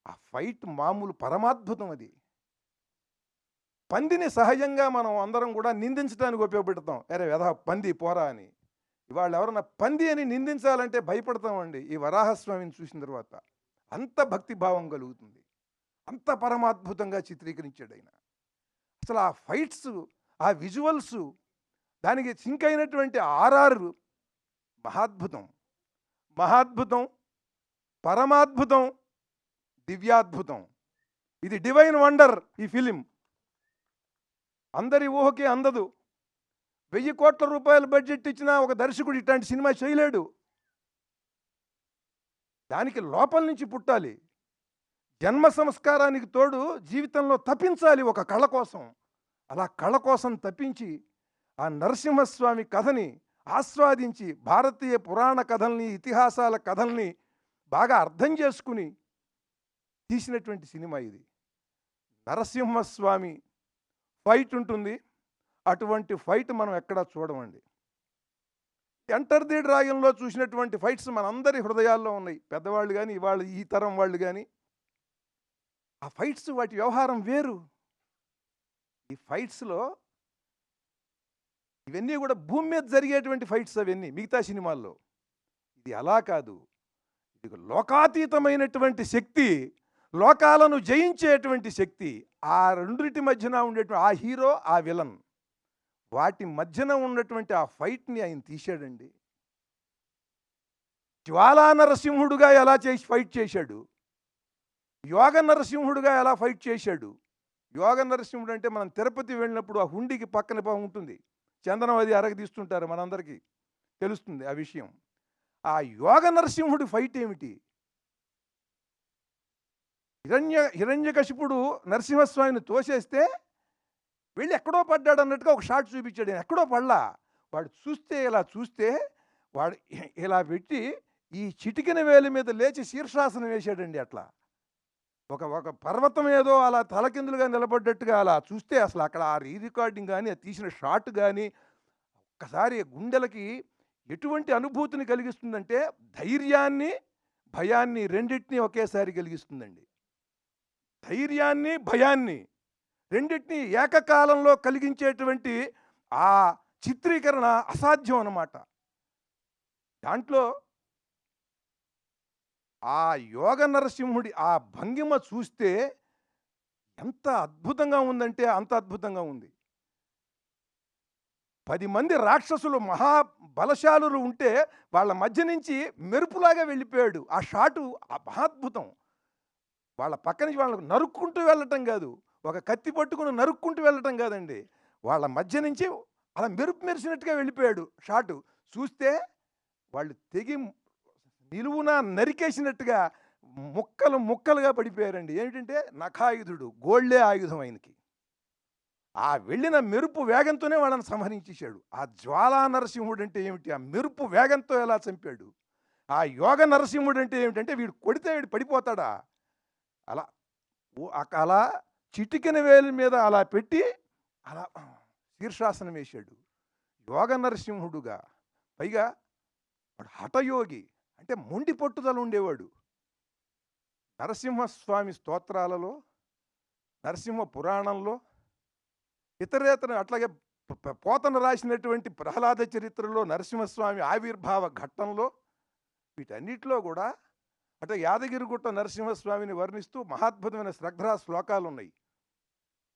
Speaker 5: ఆ ఫైట్ మామూలు పరమాద్భుతం. అది పందిని సహజంగా మనం అందరం కూడా నిందించడానికి ఉపయోగపెడతాం. అరే వెధ పంది పోరా అని. ఇవాళ ఎవరన్నా పంది అని నిందించాలంటే భయపడతామండి. ఈ వరాహస్వామిని చూసిన తర్వాత అంత భక్తిభావం కలుగుతుంది. అంత పరమాద్భుతంగా చిత్రీకరించాడు ఆయన. అసలు ఆ ఫైట్స్, ఆ విజువల్స్, దానికి సింక్ అయినటువంటి ఆర్ఆర్ మహాద్భుతం, పరమాద్భుతం. దివ్యాద్భుతం. ఇది డివైన్ వండర్. ఈ ఫిలిం అందరి ఊహకి అందదు. 1000 కోట్ల రూపాయల బడ్జెట్ ఇచ్చినా ఒక దర్శకుడు ఇట్లాంటి సినిమా చేయలేడు. దానికి లోపల నుంచి పుట్టాలి. జన్మ సంస్కారానికి తోడు జీవితంలో తప్పించాలి ఒక కళ కోసం. అలా కళ కోసం తప్పించి ఆ నరసింహస్వామి కథని ఆస్వాదించి భారతీయ పురాణ కథల్ని, ఇతిహాసాల కథల్ని బాగా అర్థం చేసుకుని తీసినటువంటి సినిమా ఇది. నరసింహస్వామి ఫైట్ ఉంటుంది. అటువంటి ఫైట్ మనం ఎక్కడా చూడమండి. ఎంటర్ ది డ్రాగన్లో చూసినటువంటి ఫైట్స్ మనందరి హృదయాల్లో ఉన్నాయి. పెద్దవాళ్ళు కానీ, ఇవాళ ఈ తరం వాళ్ళు కానీ, ఆ ఫైట్స్ వాటి వ్యవహారం వేరు. ఈ ఫైట్స్లో ఇవన్నీ కూడా భూమి మీద జరిగేటువంటి ఫైట్స్ అవన్నీ మిగతా సినిమాల్లో. ఇది అలా కాదు. ఇది లోకాతీతమైనటువంటి శక్తి, లోకాలను జయించేటువంటి శక్తి. ఆ రెండింటి మధ్యన ఉండేటువంటి ఆ హీరో, ఆ విలన్, వాటి మధ్యన ఉన్నటువంటి ఆ ఫైట్ని ఆయన తీశాడండి. జ్వాలా నరసింహుడుగా ఎలా చేసి ఫైట్ చేశాడు, యోగ నరసింహుడుగా ఎలా ఫైట్ చేశాడు. యోగ నరసింహుడు అంటే మనం తిరుపతి వెళ్ళినప్పుడు ఆ హుండీకి పక్కన ఉంటుంది, చందనం అది అరగదీస్తుంటారు, మనందరికీ తెలుస్తుంది ఆ విషయం. ఆ యోగ నరసింహుడి ఫైట్ ఏమిటి? హిరణ్యకశిపుడు నరసింహస్వామిని తోసేస్తే వెళ్ళి ఎక్కడో పడ్డాడు అన్నట్టుగా ఒక షాట్ చూపించాడు. ఎక్కడో పడలా. వాడు చూస్తే ఇలా చూస్తే వాడు ఇలా పెట్టి ఈ చిటికెన వేలి మీద లేచి శీర్షాసనం వేశాడండి. అట్లా ఒక పర్వతం ఏదో అలా తలకిందులుగా నిలబడ్డట్టుగా అలా చూస్తే అసలు అక్కడ ఆ రికార్డింగ్ కానీ, ఆ తీసిన షాట్ కానీ ఒక్కసారి గుండెలకి ఎటువంటి అనుభూతిని కలిగిస్తుందంటే ధైర్యాన్ని, భయాన్ని రెండింటినీ ఒకేసారి కలిగిస్తుందండి. ధైర్యాన్ని, భయాన్ని రెండింటినీ ఏకకాలంలో కలిగించేటువంటి ఆ చిత్రీకరణ అసాధ్యం అన్నమాట. దాంట్లో ఆ యోగ నరసింహుడి ఆ భంగిమ చూస్తే ఎంత అద్భుతంగా ఉందంటే అంత అద్భుతంగా ఉంది. 10 మంది రాక్షసులు మహాబలశాలులు ఉంటే వాళ్ళ మధ్య నుంచి మెరుపులాగా వెళ్ళిపోయాడు. ఆ షాటు మహాద్భుతం. వాళ్ళ పక్క నుంచి వాళ్ళకు నరుక్కుంటూ వెళ్ళటం కాదు, ఒక కత్తి పట్టుకుని నరుక్కుంటూ వెళ్ళటం కాదండి, వాళ్ళ మధ్య నుంచి అలా మెరిసినట్టుగా వెళ్ళిపోయాడు షాటు. చూస్తే వాళ్ళు తెగి నిలువున నరికేసినట్టుగా ముక్కలు ముక్కలుగా పడిపోయారండి. ఏమిటంటే నఖాయుధుడు, గోళ్లే ఆయుధం ఆయనకి. ఆ వెళ్ళిన మెరుపు వేగంతోనే వాళ్ళని సంహరించేశాడు. ఆ జ్వాలా నరసింహుడు అంటే ఏమిటి? ఆ మెరుపు వేగంతో ఎలా చంపాడు. ఆ యోగ నరసింహుడు అంటే ఏమిటంటే వీడు కొడితే వీడు పడిపోతాడా, అలా అలా చిటికెన వేలి మీద అలా పెట్టి అలా శీర్షాసనం వేశాడు యోగ నరసింహుడుగా. పైగా వాడు హఠయోగి, అంటే మొండి పట్టుదల ఉండేవాడు. నరసింహస్వామి స్తోత్రాలలో, నరసింహ పురాణంలో, ఇతరేతర అట్లాగే పోతన రాసినటువంటి ప్రహ్లాద చరిత్రలో, నరసింహస్వామి ఆవిర్భావ ఘట్టంలో, వీటన్నిటిలో కూడా అంటే యాదగిరిగుట్ట నరసింహస్వామిని వర్ణిస్తూ మహాద్భుతమైన శ్రద్ధా శ్లోకాలు ఉన్నాయి.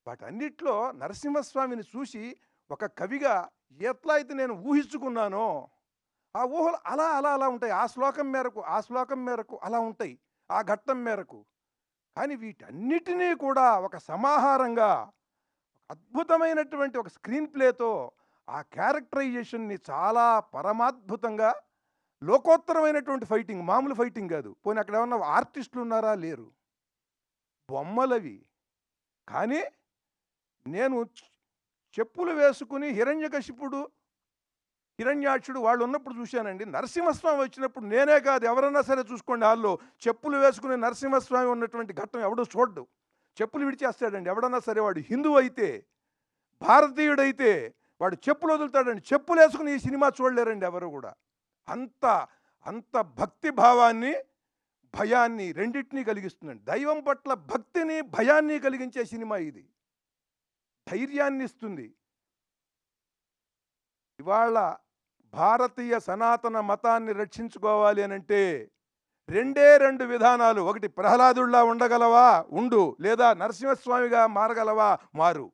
Speaker 5: వాటన్నిటిలో నరసింహస్వామిని చూసి ఒక కవిగా ఎట్లా అయితే నేను ఊహించుకున్నానో ఆ ఊహలు అలా అలా అలా ఉంటాయి. ఆ శ్లోకం మేరకు అలా ఉంటాయి, ఆ ఘట్టం మేరకు. కానీ వీటన్నిటినీ కూడా ఒక సమాహారంగా అద్భుతమైనటువంటి ఒక స్క్రీన్ ప్లేతో ఆ క్యారెక్టరైజేషన్ని చాలా పరమాద్భుతంగా, లోకోత్తరమైనటువంటి ఫైటింగ్, మామూలు ఫైటింగ్ కాదు. పోనీ అక్కడ ఏమన్నా ఆర్టిస్టులు ఉన్నారా? లేరు, బొమ్మలవి. కానీ నేను చెప్పులు వేసుకుని హిరణ్యకశిపుడు, హిరణ్యాక్షుడు వాళ్ళు ఉన్నప్పుడు చూశానండి. నరసింహస్వామి వచ్చినప్పుడు నేనే కాదు, ఎవరన్నా సరే చూసుకోండి, హాల్లో చెప్పులు వేసుకుని నరసింహస్వామి ఉన్నటువంటి ఘట్టం ఎవడో చూడ్డు. చెప్పులు విడిచేస్తాడండి ఎవడన్నా సరే. వాడు హిందువు అయితే, భారతీయుడైతే వాడు చెప్పులు వదులుతాడండి. చెప్పులు వేసుకుని ఈ సినిమా చూడలేరండి ఎవరు కూడా. అంత భక్తి భావాన్ని, భయాన్ని రెండింటినీ కలిగిస్తుందండి. దైవం పట్ల భక్తిని, భయాన్ని కలిగించే సినిమా ఇది. ధైర్యాన్ని ఇస్తుంది. ఇవాళ భారతీయ సనాతన మతాన్ని రక్షించుకోవాలి అనంటే రెండే 2 విధానాలు. ఒకటి, ప్రహ్లాదుల్లా ఉండగలవా ఉండు, లేదా నరసింహస్వామిగా మారగలవా మారు.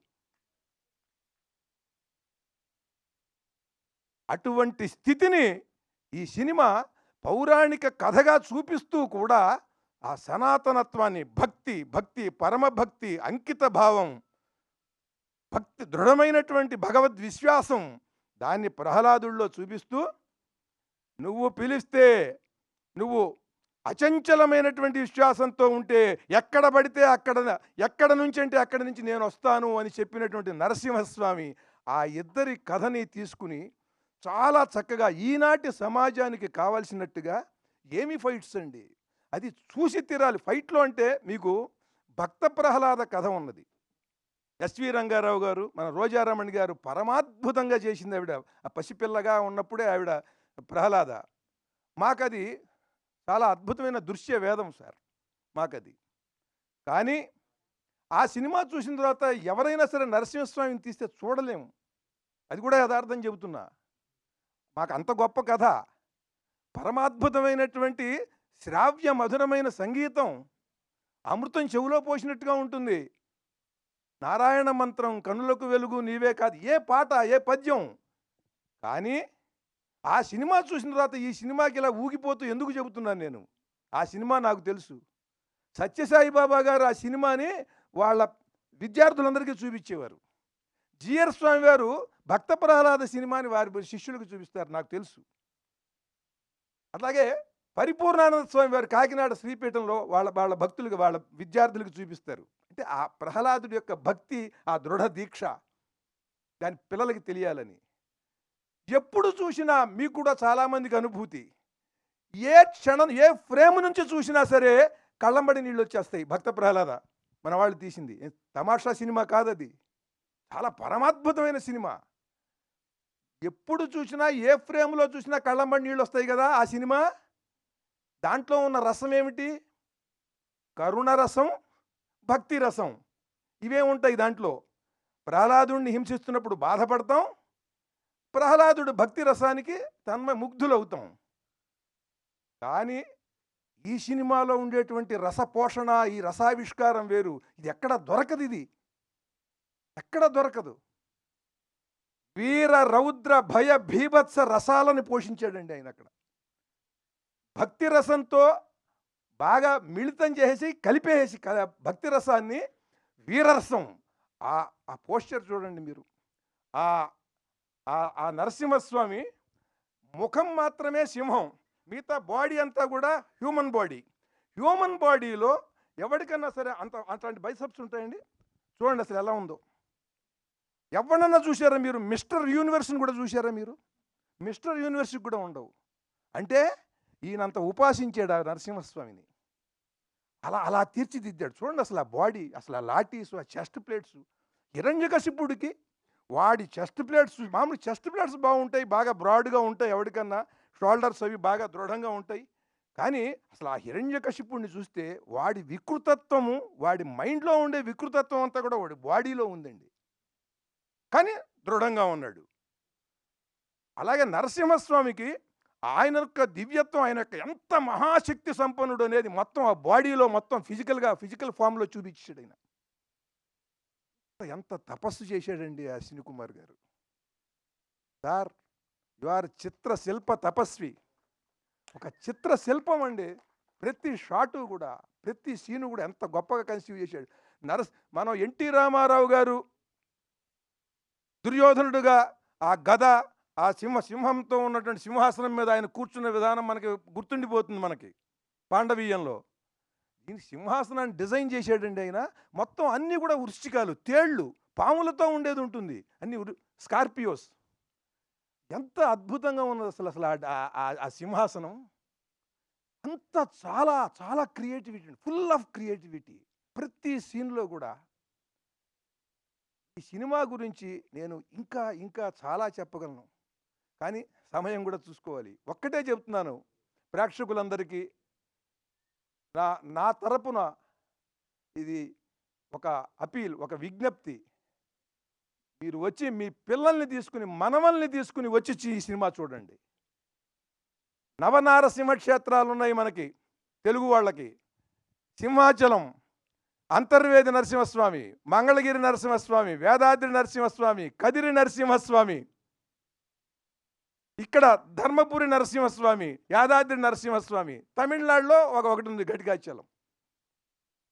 Speaker 5: అటువంటి స్థితిని ఈ సినిమా పౌరాణిక కథగా చూపిస్తూ కూడా ఆ సనాతనత్వాన్ని, భక్తి భక్తి పరమభక్తి, అంకిత భావం, భక్తి దృఢమైనటువంటి భగవద్ విశ్వాసం, దాన్ని ప్రహ్లాదుల్లో చూపిస్తూ, నువ్వు పిలిస్తే, నువ్వు అచంచలమైనటువంటి విశ్వాసంతో ఉంటే ఎక్కడ పడితే ఎక్కడ నుంచి అంటే అక్కడి నుంచి నేను వస్తాను అని చెప్పినటువంటి నరసింహస్వామి ఆ ఇద్దరి కథని తీసుకుని చాలా చక్కగా ఈనాటి సమాజానికి కావాల్సినట్టుగా, ఏమి ఫైట్స్ అండి, అది చూసి తీరాలి. ఫైట్లో అంటే మీకు భక్త ప్రహ్లాద కథ ఉన్నది. ఎస్వి రంగారావు గారు, మన రోజారమణి గారు పరమాద్భుతంగా చేసింది ఆవిడ. ఆ పసిపిల్లగా ఉన్నప్పుడే ఆవిడ ప్రహ్లాద. మాకది చాలా అద్భుతమైన దృశ్య వేదం సార్ మాకది. కానీ ఆ సినిమా చూసిన తర్వాత ఎవరైనా సరే నరసింహస్వామిని తీస్తే చూడలేము. అది కూడా యథార్థం చెబుతున్నా. మాకు అంత గొప్ప కథ, పరమాద్భుతమైనటువంటి శ్రావ్య మధురమైన సంగీతం, అమృతం చెవులో పోసినట్టుగా ఉంటుంది. నారాయణ మంత్రం, కన్నులకు వెలుగు నీవే కాదు, ఏ పాట ఏ పద్యం. కానీ ఆ సినిమా చూసిన తర్వాత ఈ సినిమాకి ఇలా ఊగిపోతూ ఎందుకు చెబుతున్నాను నేను, ఆ సినిమా నాకు తెలుసు. సత్యసాయిబాబా గారు ఆ సినిమాని వాళ్ళ విద్యార్థులందరికీ చూపించేవారు. జిఆర్ స్వామి వారు భక్త ప్రహ్లాద సినిమాని వారి శిష్యులకు చూపిస్తారు, నాకు తెలుసు. అట్లాగే పరిపూర్ణానంద స్వామి వారు కాకినాడ శ్రీపీఠంలో వాళ్ళ భక్తులకు, వాళ్ళ విద్యార్థులకు చూపిస్తారు. అంటే ఆ ప్రహ్లాదుడి యొక్క భక్తి, ఆ దృఢ దీక్ష దాని పిల్లలకి తెలియాలని. ఎప్పుడు చూసినా మీకు కూడా చాలామందికి అనుభూతి, ఏ క్షణం ఏ ఫ్రేమ్ నుంచి చూసినా సరే కళ్ళంబడి నీళ్ళు వచ్చేస్తాయి. భక్త ప్రహ్లాద మన వాళ్ళు తీసింది తమాషా సినిమా కాదది, చాలా పరమాద్భుతమైన సినిమా. ఎప్పుడు చూసినా ఏ ఫ్రేమ్లో చూసినా కళ్ళంబడి నీళ్ళు వస్తాయి కదా ఆ సినిమా. దాంట్లో ఉన్న రసం ఏమిటి? కరుణ రసం, భక్తి రసం, ఇవే ఉంటాయి దాంట్లో. ప్రహ్లాదుడిని హింసిస్తున్నప్పుడు బాధపడతాం, ప్రహ్లాదుడు భక్తి రసానికి ముగ్ధులవుతాం. కానీ ఈ సినిమాలో ఉండేటువంటి రసపోషణ, ఈ రసావిష్కారం వేరు. ఇది ఎక్కడ దొరకదు, ఇది ఎక్కడ దొరకదు. వీర రౌద్ర భయ భీభత్స రసాలను పోషించాడండి ఆయన అక్కడ. భక్తి రసంతో బాగా మిళితం చేసి కలిపేసి భక్తి రసాన్ని వీరరసం. ఆ పోస్చర్ చూడండి మీరు. ఆ నరసింహస్వామి ముఖం మాత్రమే సింహం, మిగతా బాడీ అంతా కూడా హ్యూమన్ బాడీ. హ్యూమన్ బాడీలో ఎవరికన్నా సరే అట్లాంటి బైసెప్స్ ఉంటాయండి. చూడండి అసలు ఎలా ఉందో. ఎవరన్నా చూసారా మీరు? మిస్టర్ యూనివర్స్ని కూడా చూసారా మీరు? మిస్టర్ యూనివర్స్కి కూడా ఉండవు. అంటే ఈయనంత ఉపాసించాడు ఆ నరసింహస్వామిని, అలా తీర్చిదిద్దాడు. చూడండి అసలు ఆ బాడీ, అసలు ఆ లాటీస్, ఆ చెస్ట్ ప్లేట్స్. హిరణ్యకశిపుడికి వాడి చెస్ట్ ప్లేట్స్, మామూలు చెస్ట్ ప్లేట్స్ బాగుంటాయి, బాగా బ్రాడ్గా ఉంటాయి, ఎవరికన్నా షోల్డర్స్ అవి బాగా దృఢంగా ఉంటాయి. కానీ అసలు ఆ హిరణ్యకశిపుడిని చూస్తే వాడి వికృతత్వము, వాడి మైండ్లో ఉండే వికృతత్వం అంతా కూడా వాడి బాడీలో ఉందండి. కానీ దృఢంగా ఉన్నాడు. అలాగే నరసింహస్వామికి ఆయన యొక్క దివ్యత్వం, ఆయన యొక్క ఎంత మహాశక్తి సంపన్నుడు అనేది మొత్తం ఆ బాడీలో మొత్తం ఫిజికల్ ఫామ్లో చూపించాడు ఆయన. ఎంత తపస్సు చేశాడండి ఆ అశ్విని కుమార్ గారు. సార్, యు ఆర్ చిత్రశిల్ప తపస్వి. ఒక చిత్రశిల్పం అండి. ప్రతి షాటు కూడా, ప్రతి సీను కూడా ఎంత గొప్పగా కన్సీవ్ చేశాడు. మనం ఎన్టీ రామారావు గారు దుర్యోధనుడుగా ఆ గద, ఆ సింహంతో ఉన్నటువంటి సింహాసనం మీద ఆయన కూర్చున్న విధానం మనకి గుర్తుండిపోతుంది. మనకి పాండవీయంలో దీని సింహాసనాన్ని డిజైన్ చేశాడండి ఆయన. మొత్తం అన్నీ కూడా వృశ్చికాలు, తేళ్ళు, పాములతో ఉండేది ఉంటుంది, అన్ని స్కార్పియోస్. ఎంత అద్భుతంగా ఉన్నది అసలు ఆ సింహాసనం. అంత చాలా చాలా క్రియేటివిటీ, ఫుల్ ఆఫ్ క్రియేటివిటీ ప్రతి సీన్లో కూడా. ఈ సినిమా గురించి నేను ఇంకా చాలా చెప్పగలను, కానీ సమయం కూడా చూసుకోవాలి. ఒక్కటే చెప్తున్నాను ప్రేక్షకులందరికీ, నా తరపున ఇది ఒక అపీల్, ఒక విజ్ఞప్తి. మీరు వచ్చి మీ పిల్లల్ని తీసుకుని, మనవల్ని తీసుకుని వచ్చి ఈ సినిమా చూడండి. నవనారసింహ క్షేత్రాలు ఉన్నాయి మనకి తెలుగు వాళ్ళకి. సింహాచలం, అంతర్వేది నరసింహస్వామి, మంగళగిరి నరసింహస్వామి, వేదాద్రి నరసింహస్వామి, కదిరి నరసింహస్వామి, ఇక్కడ ధర్మపురి నరసింహస్వామి, యాదాద్రి నరసింహస్వామి. తమిళనాడులో ఒకటి ఉంది, ఘటికాచలం.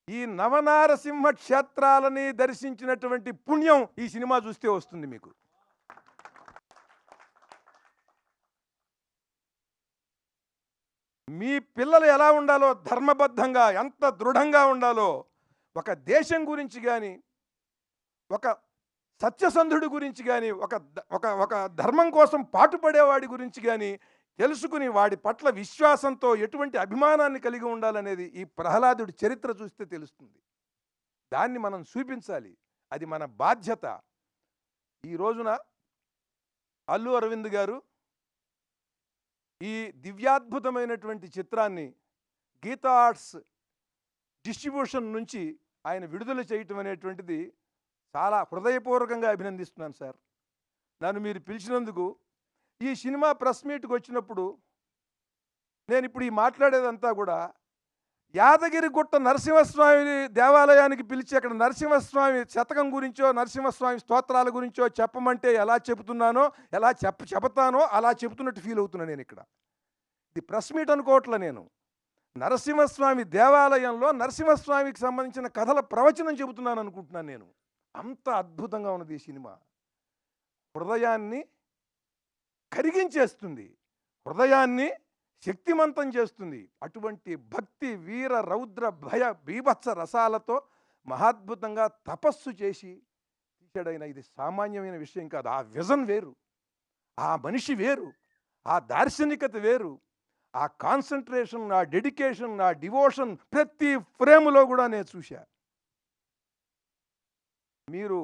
Speaker 5: ఈ నవనారసింహ క్షేత్రాలని దర్శించినటువంటి పుణ్యం ఈ సినిమా చూస్తే వస్తుంది మీకు. మీ పిల్లలు ఎలా ఉండాలో, ధర్మబద్ధంగా ఎంత దృఢంగా ఉండాలో, ఒక దేశం గురించి కానీ, ఒక సత్యసంధుడి గురించి కానీ, ఒక ధర్మం కోసం పాటుపడేవాడి గురించి కానీ తెలుసుకుని వాడి పట్ల విశ్వాసంతో ఎటువంటి అభిమానాన్ని కలిగి ఉండాలనేది ఈ ప్రహ్లాదుడి చరిత్ర చూస్తే తెలుస్తుంది. దాన్ని మనం చూపించాలి, అది మన బాధ్యత. ఈ రోజున అల్లు అరవింద్ గారు ఈ దివ్యాద్భుతమైనటువంటి చిత్రాన్ని గీతా ఆర్ట్స్ డిస్ట్రిబ్యూషన్ నుంచి ఆయన విడుదల చేయటం అనేటువంటిది చాలా హృదయపూర్వకంగా అభినందిస్తున్నాను సార్. నన్ను మీరు పిలిచినందుకు. ఈ సినిమా ప్రెస్ మీట్కి వచ్చినప్పుడు నేను ఇప్పుడు ఈ మాట్లాడేదంతా కూడా యాదగిరిగుట్ట నరసింహస్వామి దేవాలయానికి పిలిచి అక్కడ నరసింహస్వామి శతకం గురించో నరసింహస్వామి స్తోత్రాల గురించో చెప్పమంటే ఎలా చెబుతున్నానో, ఎలా చెబుతానో అలా చెబుతున్నట్టు ఫీల్ అవుతున్నాను నేను ఇక్కడ. ఇది ప్రెస్ మీట్ అనుకోవట్లే నేను. నరసింహస్వామి దేవాలయంలో నరసింహస్వామికి సంబంధించిన కథల ప్రవచనం చెబుతున్నాను అనుకుంటున్నాను నేను. అంత అద్భుతంగా ఉన్నది ఈ సినిమా. హృదయాన్ని కరిగించేస్తుంది, హృదయాన్ని శక్తిమంతం చేస్తుంది. అటువంటి భక్తి, వీర, రౌద్ర, భయ, బీభత్స రసాలతో మహాద్భుతంగా తపస్సు చేసి తీసాడైన. ఇది సామాన్యమైన విషయం కాదు. ఆ విజన్ వేరు, ఆ మనిషి వేరు, ఆ దార్శనికత వేరు, ఆ కాన్సన్ట్రేషన్, ఆ డెడికేషన్, ఆ డివోషన్ ప్రతి ఫ్రేములో కూడా నేను చూశా. మీరు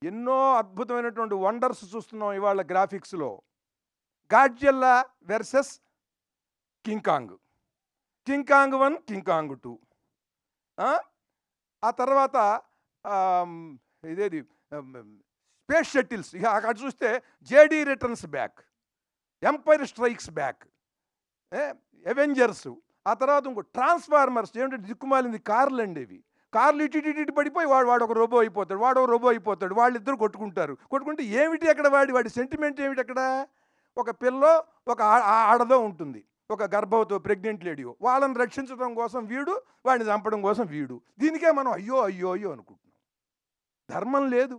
Speaker 5: ఎన్నో అద్భుతమైనటువంటి వండర్స్ చూస్తున్నాం ఇవాళ గ్రాఫిక్స్లో. Godzilla versus King Kong, King Kong 1, King Kong 2, ఆ తర్వాత ఇదేది స్పేస్ షటిల్స్. ఇక అక్కడ చూస్తే Jedi returns back, empire strikes back, Avengers, ఆ తర్వాత ఇంకో ట్రాన్స్ఫార్మర్స్. ఏమిటంటే దిక్కుమాలింది కార్లు అండి ఇవి. కార్లు ఇటు పడిపోయి వాడు ఒక రోబో అయిపోతాడు, వాడు ఒక రోబో అయిపోతాడు, వాళ్ళిద్దరు కొట్టుకుంటారు. కొట్టుకుంటే ఏమిటి అక్కడ వాడి సెంటిమెంట్ ఏమిటి అక్కడ? ఒక పిల్లో ఒక ఆడదో ఉంటుంది, ఒక గర్భవతో ప్రెగ్నెంట్ లేడీయో. వాళ్ళని రక్షించడం కోసం వీడు, వాడిని చంపడం కోసం వీడు. దీనికే మనం అయ్యో అయ్యో అయ్యో అనుకుంటున్నాం. ధర్మం లేదు,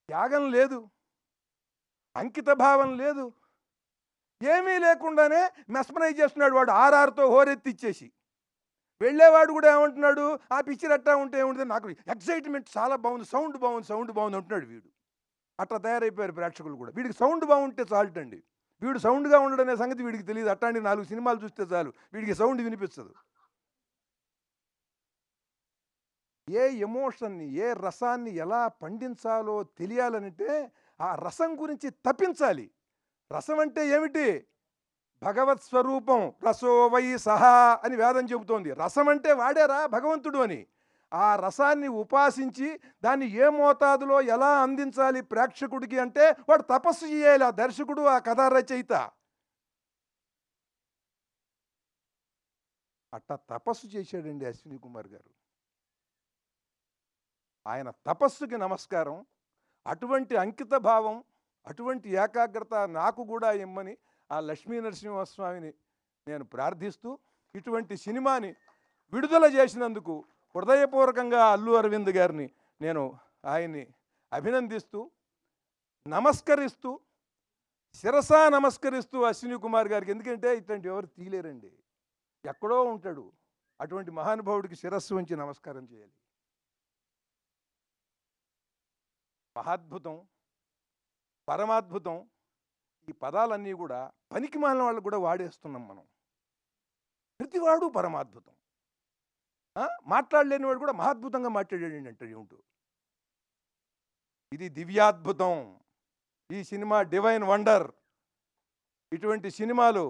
Speaker 5: త్యాగం లేదు, అంకిత భావం లేదు, ఏమీ లేకుండానే మెస్మరైజ్ చేస్తున్నాడు వాడు. ఆర్ఆర్తో హోరెత్తిచ్చేసి వెళ్ళేవాడు కూడా ఏమంటున్నాడు, ఆ పిక్చర్ అట్టా ఉంటే ఏముంటుంది, నాకు ఎక్సైట్మెంట్ చాలా బాగుంది, సౌండ్ బాగుంది అంటున్నాడు వీడు. అట్లా తయారైపోయారు ప్రేక్షకులు కూడా. వీడికి సౌండ్ బాగుంటే చాలుటండి. వీడు సౌండ్గా ఉండడనే సంగతి వీడికి తెలియదు. అట్లాంటి 4 సినిమాలు చూస్తే చాలు, వీడికి సౌండ్ వినిపించదు. ఏ ఎమోషన్ని, ఏ రసాన్ని ఎలా పండించాలో తెలియాలంటే ఆ రసం గురించి తప్పించాలి. రసం అంటే ఏమిటి? భగవత్ స్వరూపం. రసో వై సహా అని వేదం చెబుతోంది. రసం అంటే వాడేరా భగవంతుడు అని. ఆ రసాన్ని ఉపాసించి దాన్ని ఏ మోతాదులో ఎలా అందించాలి ప్రేక్షకుడికి అంటే వాడు తపస్సు చేయాలి. ఆ దర్శకుడు, ఆ కథా రచయిత అట్టా తపస్సు చేశాడండి అశ్విని కుమార్ గారు. ఆయన తపస్సుకి నమస్కారం. అటువంటి అంకిత భావం, అటువంటి ఏకాగ్రత నాకు కూడా ఇమ్మని ఆ లక్ష్మీ నరసింహస్వామిని నేను ప్రార్థిస్తూ, ఇటువంటి సినిమాని విడుదల చేసినందుకు హృదయపూర్వకంగా అల్లు అరవింద్ గారిని నేను ఆయన్ని అభినందిస్తూ, నమస్కరిస్తూ, శిరసా నమస్కరిస్తూ అశ్విని కుమార్ గారికి. ఎందుకంటే ఇట్లాంటి ఎవరు తీలేరండి, ఎక్కడో ఉంటాడు. అటువంటి మహానుభావుడికి శిరస్సు ఉంచి నమస్కారం చేయాలి. మహాద్భుతం, పరమాద్భుతం. ఈ పదాలన్నీ కూడా పనికి మాలిన వాళ్ళు కూడా వాడేస్తున్నాం మనం. ప్రతివాడు పరమాద్భుతం. మాట్లాడలేని వాడు కూడా మహాద్భుతంగా మాట్లాడాడు అంటే ఏమిటో. ఇది దివ్యాద్భుతం. ఈ సినిమా డివైన్ వండర్. ఇటువంటి సినిమాలు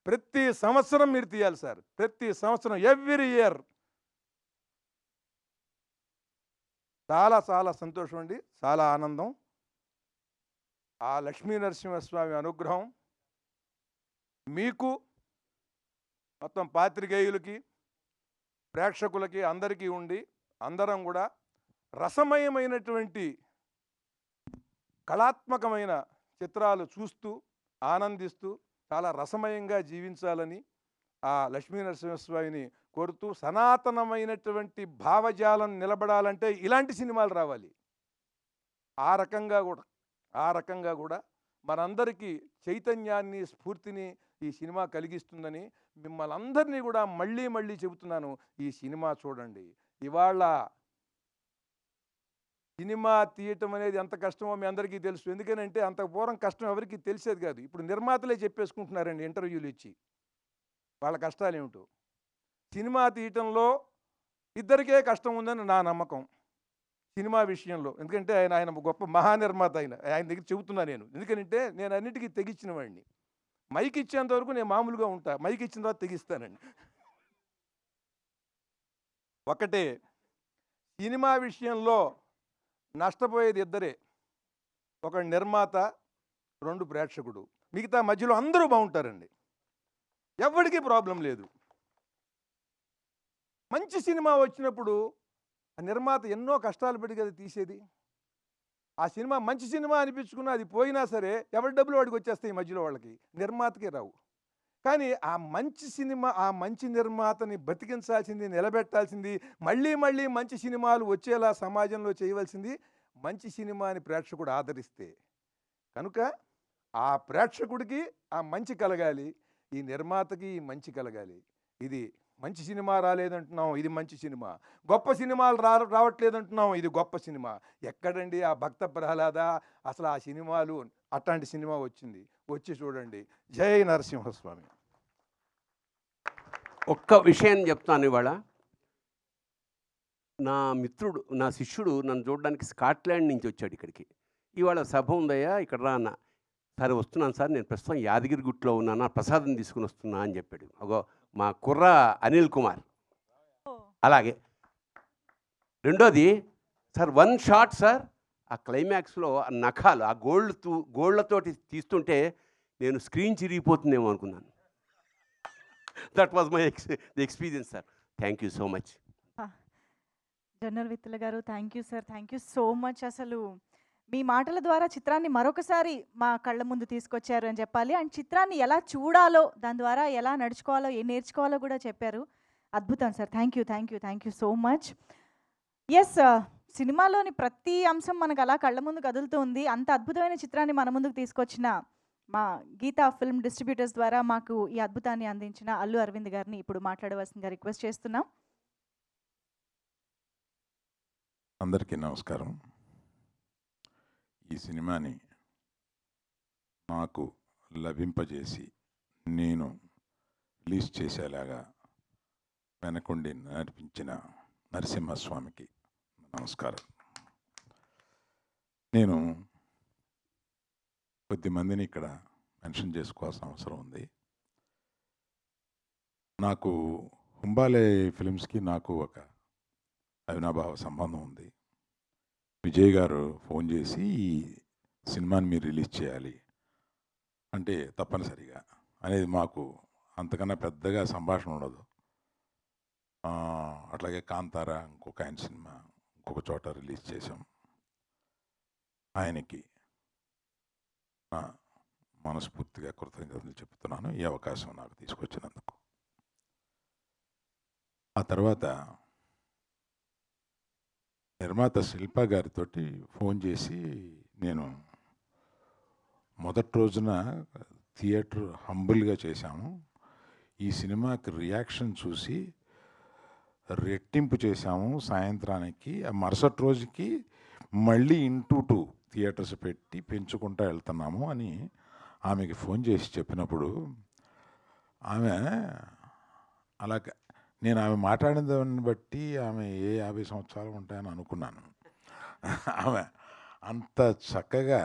Speaker 5: ప్రతి సంవత్సరం మీరు తీయాలి సార్, ప్రతి సంవత్సరం, ఎవ్రీ ఇయర్. చాలా చాలా సంతోషం అండి, చాలా ఆనందం. ఆ లక్ష్మీ నరసింహస్వామి అనుగ్రహం మీకు, మొత్తం పాత్రికేయులకి, ప్రేక్షకులకి, అందరికీ ఉండి అందరం కూడా రసమయమైనటువంటి కళాత్మకమైన చిత్రాలు చూస్తూ ఆనందిస్తూ చాలా రసమయంగా జీవించాలని ఆ లక్ష్మీ నరసింహస్వామిని కోరుతూ, సనాతనమైనటువంటి భావజాలం నిలబడాలంటే ఇలాంటి సినిమాలు రావాలి. ఆ రకంగా కూడా మనందరికీ చైతన్యాన్ని, స్ఫూర్తిని ఈ సినిమా కలిగిస్తుందని మిమ్మల్ని అందరినీ కూడా మళ్ళీ మళ్ళీ చెబుతున్నాను, ఈ సినిమా చూడండి. ఇవాళ సినిమా తీయటం అనేది ఎంత కష్టమో మీ అందరికీ తెలుసు. ఎందుకనంటే అంత పూర్వం కష్టం ఎవరికి తెలిసేది కాదు. ఇప్పుడు నిర్మాతలే చెప్పేసుకుంటున్నారండి ఇంటర్వ్యూలు ఇచ్చి వాళ్ళ కష్టాలు ఏమిటో. సినిమా తీయటంలో ఇద్దరికే కష్టం ఉందని నా నమ్మకం సినిమా విషయంలో. ఎందుకంటే ఆయన గొప్ప మహానిర్మాత. ఆయన దగ్గర చెబుతున్నా నేను. ఎందుకంటే నేను అన్నిటికీ తెగించిన వాడిని. మైక్ ఇచ్చేంత వరకు నేను మామూలుగా ఉంటా, మైక్ ఇచ్చిన తర్వాత తెగిస్తానండి. ఒకటే, సినిమా విషయంలో నష్టపోయేది ఇద్దరే, ఒక నిర్మాత, రెండు ప్రేక్షకుడు. మిగతా మధ్యలో అందరూ బాగుంటారండి, ఎవరికీ ప్రాబ్లం లేదు. మంచి సినిమా వచ్చినప్పుడు ఆ నిర్మాత ఎన్నో కష్టాలు పడి కదా తీసేది. ఆ సినిమా మంచి సినిమా అనిపించుకున్నా అది పోయినా సరే ఎవరి డబ్బులు వాడికి వచ్చేస్తాయి, మధ్యలో వాళ్ళకి, నిర్మాతకే రావు. కానీ ఆ మంచి సినిమా, ఆ మంచి నిర్మాతని బతికించాల్సింది, నిలబెట్టాల్సింది, మళ్ళీ మళ్ళీ మంచి సినిమాలు వచ్చేలా సమాజంలో చేయవలసింది మంచి సినిమాని ప్రేక్షకుడు ఆదరిస్తే. కనుక ఆ ప్రేక్షకుడికి ఆ మంచి కలగాలి, ఈ నిర్మాతకి ఈ మంచి కలగాలి. ఇది మంచి సినిమా రాలేదంటున్నాం, ఇది మంచి సినిమా. గొప్ప సినిమాలు రావట్లేదంటున్నాం, ఇది గొప్ప సినిమా. ఎక్కడండి ఆ భక్త ప్రహ్లాద, అసలు ఆ సినిమాలు, అట్లాంటి సినిమా వచ్చింది. వచ్చి చూడండి. జై నరసింహస్వామి.
Speaker 4: ఒక్క విషయం చెప్తాను. ఇవాళ నా మిత్రుడు, నా శిష్యుడు నన్ను చూడడానికి స్కాట్లాండ్ నుంచి వచ్చాడు ఇక్కడికి. ఇవాళ సభ ఉందయ్యా, ఇక్కడ రా అన్న. సరే వస్తున్నాను సార్, నేను ప్రస్తుతం యాదగిరిగుట్లో ఉన్నాను, ప్రసాదం తీసుకుని వస్తున్నా అని చెప్పాడు. అగో మా కుర్ర అనిల్ కుమార్. అలాగే రెండోది సార్, వన్ షాట్ సార్, ఆ క్లైమాక్స్లో ఆ నఖాలు, ఆ గోళ్ళతోటి తీస్తుంటే నేను స్క్రీన్ చిరిగిపోతుందేమో అనుకున్నాను. That was my experience sir. Thank you so much.
Speaker 1: Jonnavithula గారు, thank you sir, thank you so much. అసలు మీ మాటల ద్వారా చిత్రాన్ని మరొకసారి మా కళ్ళ ముందు తీసుకొచ్చారు అని చెప్పాలి. అండ్ చిత్రాన్ని ఎలా చూడాలో, దాని ద్వారా ఎలా నడుచుకోవాలో, ఏం నేర్చుకోవాలో కూడా చెప్పారు. అద్భుతం sir. Thank you, thank you, thank you so much. Yes, సినిమాలోని ప్రతి అంశం మనకు అలా కళ్ళ ముందు కదులుతూ ఉంది. అంత అద్భుతమైన చిత్రాన్ని మన ముందుకు తీసుకొచ్చిన మా గీతా ఫిల్మ్ డిస్ట్రిబ్యూటర్స్ ద్వారా మాకు ఈ అద్భుతాన్ని అందించిన అల్లు అరవింద్ గారిని ఇప్పుడు మాట్లాడవలసిందిగా రిక్వెస్ట్ చేస్తున్నాం.
Speaker 6: అందరికీ నమస్కారం. ఈ సినిమాని నాకు లభింపజేసి నేను రిలీజ్ చేసేలాగా వెనకుండి నడిపించిన నరసింహస్వామికి నమస్కారం. నేను కొద్దిమందిని ఇక్కడ మెన్షన్ చేసుకోవాల్సిన అవసరం ఉంది. నాకు హుంబాలే ఫిలిమ్స్కి నాకు ఒక అవినాభావ సంబంధం ఉంది. విజయ్ గారు ఫోన్ చేసి ఈ సినిమాని మీరు రిలీజ్ చేయాలి అంటే తప్పనిసరిగా అనేది, మాకు అంతకన్నా పెద్దగా సంభాషణ ఉండదు. అట్లాగే కాంతారా ఇంకొక ఆయన సినిమా ఇంకొక చోట రిలీజ్ చేశాం. ఆయనకి నా మనస్ఫూర్తిగా కృతజ్ఞతలు చెప్తున్నాను ఈ అవకాశం నాకు తీసుకొచ్చినందుకు. ఆ తర్వాత నిర్మాత శిల్ప గారితో ఫోన్ చేసి, నేను మొదటి రోజున థియేటర్ హంబుల్గా చేశాము, ఈ సినిమాకి రియాక్షన్ చూసి రెట్టింపు చేశాము సాయంత్రానికి, ఆ మరుసటి రోజుకి మళ్ళీ 2 థియేటర్స్ పెట్టి పెంచుకుంటూ వెళ్తున్నాము అని ఆమెకి ఫోన్ చేసి చెప్పినప్పుడు, ఆమె అలాగే నేను ఆమె మాట్లాడిన దాన్ని బట్టి ఆమె ఏ 50 సంవత్సరాలు ఉంటాయని అనుకున్నాను. ఆమె అంత చక్కగా,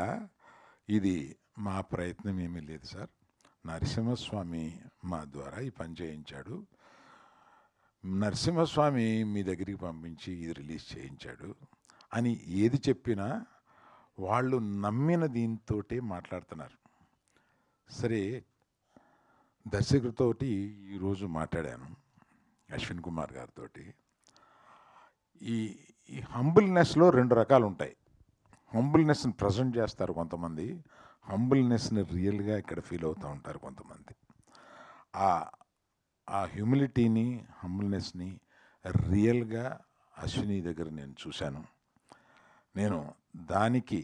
Speaker 6: ఇది మా ప్రయత్నం ఏమీ లేదు సార్, నరసింహస్వామి మా ద్వారా ఈ పని చేయించాడు, నరసింహస్వామి మీ దగ్గరికి పంపించి ఇది రిలీజ్ చేయించాడు అని ఏది చెప్పినా వాళ్ళు నమ్మిన దీంతో మాట్లాడుతున్నారు. సరే, దర్శకుడితోటి ఈరోజు మాట్లాడాను, అశ్విన్ కుమార్ గారితో. ఈ హంబుల్నెస్లో 2 రకాలు ఉంటాయి. హంబుల్నెస్ని ప్రజెంట్ చేస్తారు కొంతమంది, హంబుల్నెస్ని రియల్గా ఇక్కడ ఫీల్ అవుతూ ఉంటారు కొంతమంది. ఆ ఆ హ్యూమిలిటీని, హంబుల్నెస్ని రియల్గా అశ్విని దగ్గర నేను చూశాను. నేను దానికి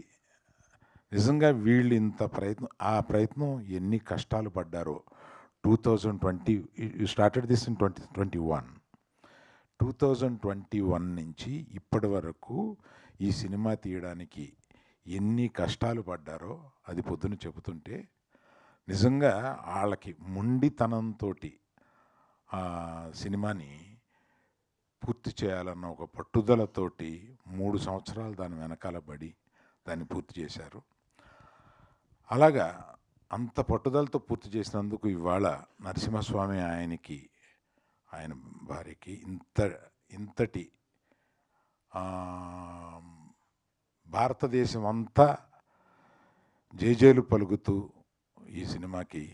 Speaker 6: నిజంగా వీళ్ళు ఇంత ఆ ప్రయత్నం ఎన్ని కష్టాలు పడ్డారో. 2020 యూ స్టార్టెడ్ దిస్ ఇన్ 2021. 2021 నుంచి ఇప్పటి వరకు ఈ సినిమా తీయడానికి ఎన్ని కష్టాలు పడ్డారో అది పొద్దున చెబుతుంటే నిజంగా వాళ్ళకి మొండితనంతో ఆ సినిమాని పూర్తి చేయాలన్న ఒక పట్టుదలతోటి 3 సంవత్సరాలు దాని వెనకాల పడి దాన్ని పూర్తి చేశారు. అలాగా అంత పట్టుదలతో పూర్తి చేసినందుకు ఇవాళ నరసింహస్వామి ఆయన భార్యకి ఇంతటి భారతదేశం అంతా జేజేలు పలుకుతూ ఈ సినిమాకి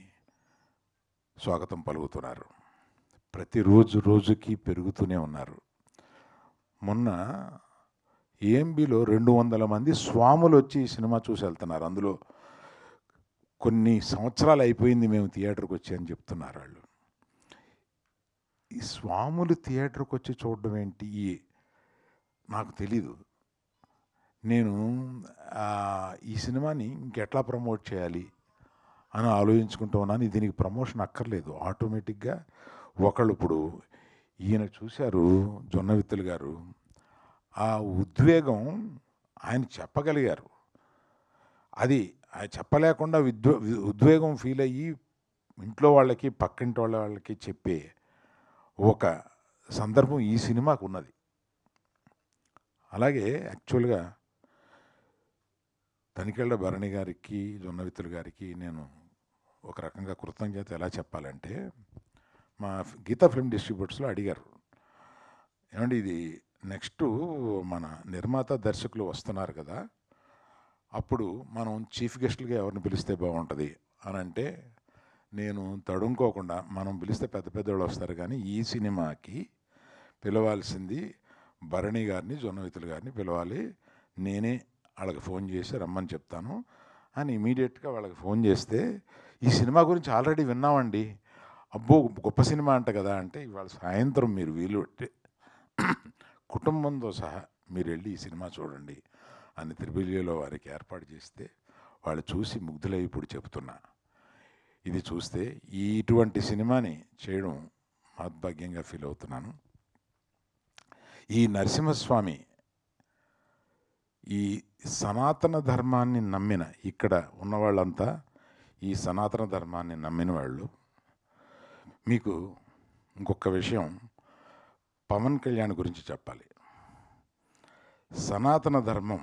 Speaker 6: స్వాగతం పలుకుతున్నారు. ప్రతిరోజు రోజుకి పెరుగుతూనే ఉన్నారు. మొన్న ఏఎంబిలో 200 మంది స్వాములు వచ్చి ఈ సినిమా చూసి వెళ్తున్నారు. అందులో కొన్ని సంవత్సరాలు అయిపోయింది మేము థియేటర్కి వచ్చి అని చెప్తున్నారు వాళ్ళు. ఈ స్వాములు థియేటర్కి వచ్చి చూడడం ఏంటి నాకు తెలీదు. నేను ఈ సినిమాని ఇంకెట్లా ప్రమోట్ చేయాలి అని ఆలోచించుకుంటూ ఉన్నాను. దీనికి ప్రమోషన్ అక్కర్లేదు, ఆటోమేటిక్గా ఒకళ్ళు ఇప్పుడు ఈయన చూశారు జొన్నవిత్తులు గారు, ఆ ఉద్వేగం ఆయన చెప్పగలిగారు. అది ఆయన చెప్పలేకుండా ఉద్వేగం ఫీల్ అయ్యి ఇంట్లో వాళ్ళకి పక్కింటి వాళ్ళకి చెప్పే ఒక సందర్భం ఈ సినిమాకు ఉన్నది. అలాగే యాక్చువల్గా తనికెళ్ళ భరణి గారికి, జొన్నవిత్తులు గారికి నేను ఒక రకంగా కృతజ్ఞత ఎలా చెప్పాలంటే, మా గీతా ఫిల్మ్ డిస్ట్రిబ్యూటర్స్లో అడిగారు, ఏమండి ఇది నెక్స్ట్ మన నిర్మాత దర్శకులు వస్తున్నారు కదా, అప్పుడు మనం చీఫ్ గెస్టులుగా ఎవరిని పిలిస్తే బాగుంటుంది అని అంటే, నేను తడుముకోకుండా మనం పిలిస్తే పెద్ద పెద్దవాళ్ళు వస్తారు కానీ ఈ సినిమాకి పిలవాల్సింది భరణి గారిని, జొన్నవిత్తులు గారిని పిలవాలి, నేనే వాళ్ళకి ఫోన్ చేసి రమ్మని చెప్తాను అని ఇమీడియట్గా వాళ్ళకి ఫోన్ చేస్తే, ఈ సినిమా గురించి ఆల్రెడీ విన్నామండి, అబ్బో గొప్ప సినిమా అంట కదా అంటే, ఇవాళ సాయంత్రం మీరు వీలు పెట్టి కుటుంబంతో సహా మీరు వెళ్ళి ఈ సినిమా చూడండి అని త్రిబిలియలో వారికి ఏర్పాటు చేస్తే వాళ్ళు చూసి ముగ్ధులై ఇప్పుడు చెబుతున్నా, ఇది చూస్తే ఇటువంటి సినిమాని చేయడం మహద్భాగ్యంగా ఫీల్ అవుతున్నాను. ఈ నరసింహస్వామి ఈ సనాతన ధర్మాన్ని నమ్మిన, ఇక్కడ ఉన్నవాళ్ళంతా ఈ సనాతన ధర్మాన్ని నమ్మిన వాళ్ళు. మీకు ఇంకొక విషయం పవన్ కళ్యాణ్ గురించి చెప్పాలి. సనాతన ధర్మం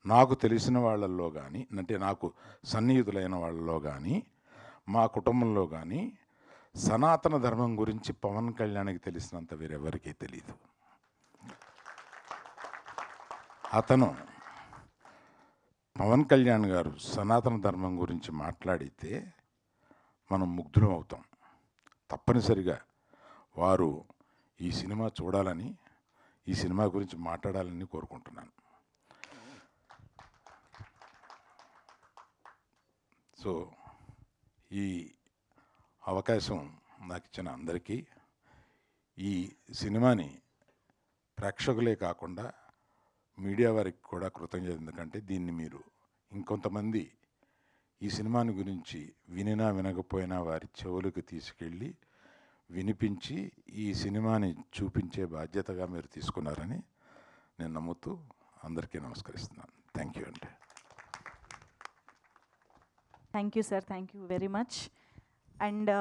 Speaker 6: నాకు తెలిసిన వాళ్ళల్లో కానీ, అంటే నాకు సన్నిహితులైన వాళ్ళలో కానీ, మా కుటుంబంలో కానీ సనాతన ధర్మం గురించి పవన్ కళ్యాణ్కి తెలిసినంత వేరెవరికీ తెలియదు. అతను పవన్ కళ్యాణ్ గారు సనాతన ధర్మం గురించి మాట్లాడితే మనం ముగ్ధులం అవుతాం. తప్పనిసరిగా వారు ఈ సినిమా చూడాలని, ఈ సినిమా గురించి మాట్లాడాలని కోరుకుంటున్నాను. సో ఈ అవకాశం నాకు ఇచ్చిన అందరికీ, ఈ సినిమాని ప్రేక్షకులే కాకుండా మీడియా వారికి కూడా కృతజ్ఞత. ఎందుకంటే దీన్ని మీరు ఇంకొంతమంది ఈ సినిమాని గురించి వినినా వినకపోయినా వారి చెవులకు తీసుకెళ్ళి వినిపించి ఈ సినిమాని చూపించే బాధ్యతగా మీరు తీసుకున్నారని నేను నమ్ముతూ అందరికీ నమస్కరిస్తున్నాను. థ్యాంక్ యూ అండి.
Speaker 1: Thank you sir, thank you very much. And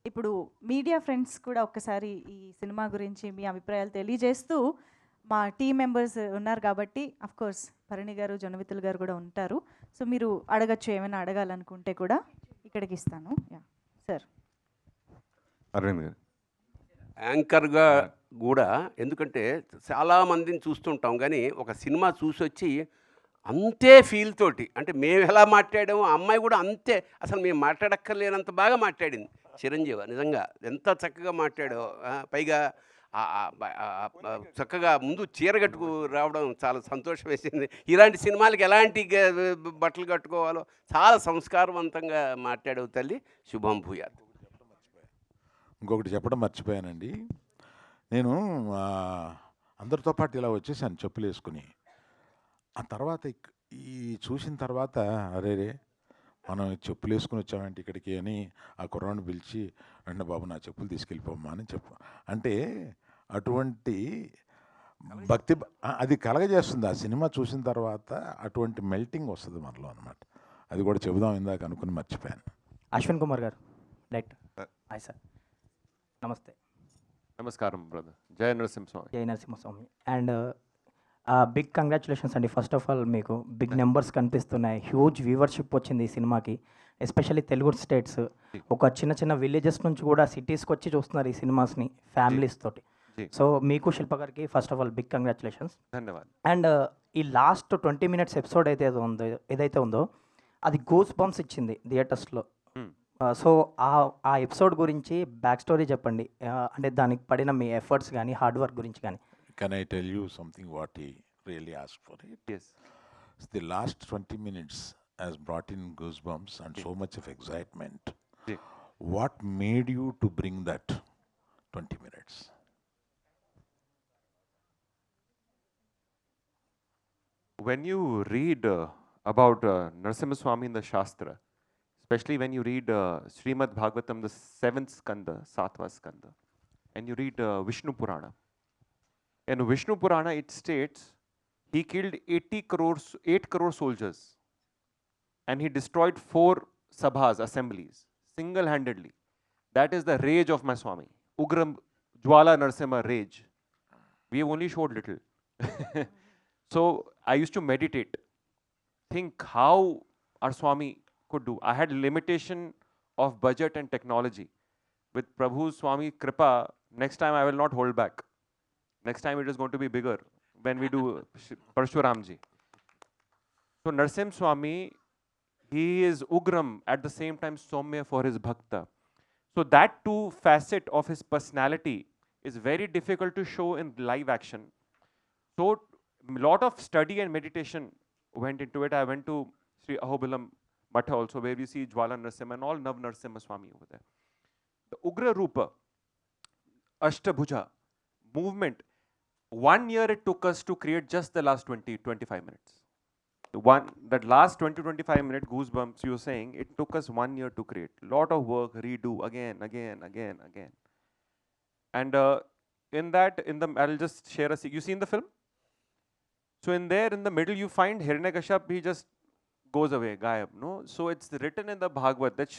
Speaker 1: ఇప్పుడు మీడియా ఫ్రెండ్స్ కూడా ఒక్కసారి ఈ సినిమా గురించి మీ అభిప్రాయాలు తెలియజేస్తూ, మా టీం మెంబర్స్ ఉన్నారు కాబట్టి అఫ్కోర్స్ భరణి గారు, జొన్నవిత్తులు గారు కూడా ఉంటారు. సో మీరు అడగచ్చు, ఏమైనా అడగాలనుకుంటే కూడా ఇక్కడికి ఇస్తాను. సార్
Speaker 3: అరవింద్ గారు
Speaker 4: యాంకర్గా కూడా, ఎందుకంటే చాలామందిని చూస్తుంటాం కానీ ఒక సినిమా చూసి వచ్చి అంతే ఫీల్ తోటి, అంటే మేము ఎలా మాట్లాడామో అమ్మాయి కూడా అంతే, అసలు మేము మాట్లాడక్కర్లేనంత బాగా మాట్లాడింది. చిరంజీవి నిజంగా ఎంత చక్కగా మాట్లాడో, పైగా చక్కగా ముందు చీర కట్టుకు రావడం చాలా సంతోషం వేసింది. ఇలాంటి సినిమాలకి ఎలాంటి బట్టలు కట్టుకోవాలో చాలా సంస్కారవంతంగా మాట్లాడవు తల్లి. శుభం భూయాత్.
Speaker 6: ఇంకొకటి చెప్పడం మర్చిపోయానండి. నేను అందరితో పాటు ఇలా వచ్చేసాను చెప్పులు వేసుకుని. ఆ తర్వాత ఈ చూసిన తర్వాత అరే మనం చెప్పులు వేసుకుని వచ్చామంటే ఇక్కడికి అని ఆ కుర్రాడిని పిలిచి, అంటే బాబు నా చెప్పులు తీసుకెళ్ళిపోమ్మా అని చెప్పు. అంటే అటువంటి భక్తి అది కలగజేస్తుంది. ఆ సినిమా చూసిన తర్వాత అటువంటి మెల్టింగ్ వస్తుంది మనలో అనమాట. అది కూడా చెబుదాం ఇందాక అనుకుని మర్చిపోయాను.
Speaker 7: అశ్విన్ కుమార్ గారు డైరెక్టర్. హాయ్ సార్, నమస్తే.
Speaker 3: నమస్కారం బ్రదర్. జయ నరసింహస్వామి.
Speaker 7: జై నరసింహస్వామి. అండ్ బిగ్ కంగ్రాచులేషన్స్ అండి. ఫస్ట్ ఆఫ్ ఆల్ మీకు బిగ్ నెంబర్స్ కనిపిస్తున్నాయి, హ్యూజ్ వ్యూవర్షిప్ వచ్చింది ఈ సినిమాకి, ఎస్పెషల్లీ తెలుగు స్టేట్స్. ఒక చిన్న చిన్న విలేజెస్ నుంచి కూడా సిటీస్కి వచ్చి చూస్తున్నారు ఈ సినిమాస్ని ఫ్యామిలీస్ తోటి. సో మీకు శిల్ప గారికి first of all big congratulations.
Speaker 3: ధన్యవాదాలు.
Speaker 7: అండ్ ఈ లాస్ట్ 20 minutes ఎపిసోడ్ ఏదైతే ఉందో అది గూస్ బంప్స్ ఇచ్చింది థియేటర్స్లో. సో ఆ ఎపిసోడ్ గురించి బ్యాక్ స్టోరీ చెప్పండి. అంటే దానికి పడిన మీ ఎఫర్ట్స్ కానీ హార్డ్ వర్క్ గురించి కానీ.
Speaker 6: Can I tell you something what he really asked for it?
Speaker 3: Yes.
Speaker 6: The last 20 minutes has brought in goosebumps and so much of excitement.
Speaker 3: Yeah.
Speaker 6: What made you to bring that 20 minutes?
Speaker 3: When you read about Narasimha Swami in the Shastra, especially when you read Srimad Bhagavatam, the 7th skanda, 7th skanda, and you read Vishnu Purana. In Vishnu Purana, it states he killed 8 crore soldiers, and he destroyed 4 sabhas, assemblies, single-handedly. That is the rage of my Swami. Ugram Jwala Narasimha rage. We have only showed little. So I used to meditate, think how our Swami could do. I had limitation of budget and technology. With Prabhu's Swami Kripa, next time I will not hold back. Next time it is going to be bigger when we do Parshuramji. So Narasimha Swami, he is Ugram at the same time Soumya for his Bhakta. So that two facet of his personality is very difficult to show in live action. So a lot of study and meditation went into it. I went to Sri Ahobilam Matha also, where we see Jwala Narasimha and all Nav Narasimha Swami over there. The Ugra Rupa, Ashtabhuja, movement, 1 year it took us to create just the last 20-25 minutes. That last 20-25 minute goosebumps you were saying, it took us 1 year to create. Lot of work, redo, again. And I'll just share a secret. You seen the film? So in the middle you find Hiranyakashipu, he just goes away, gayab, no? So it's written in the Bhagavad that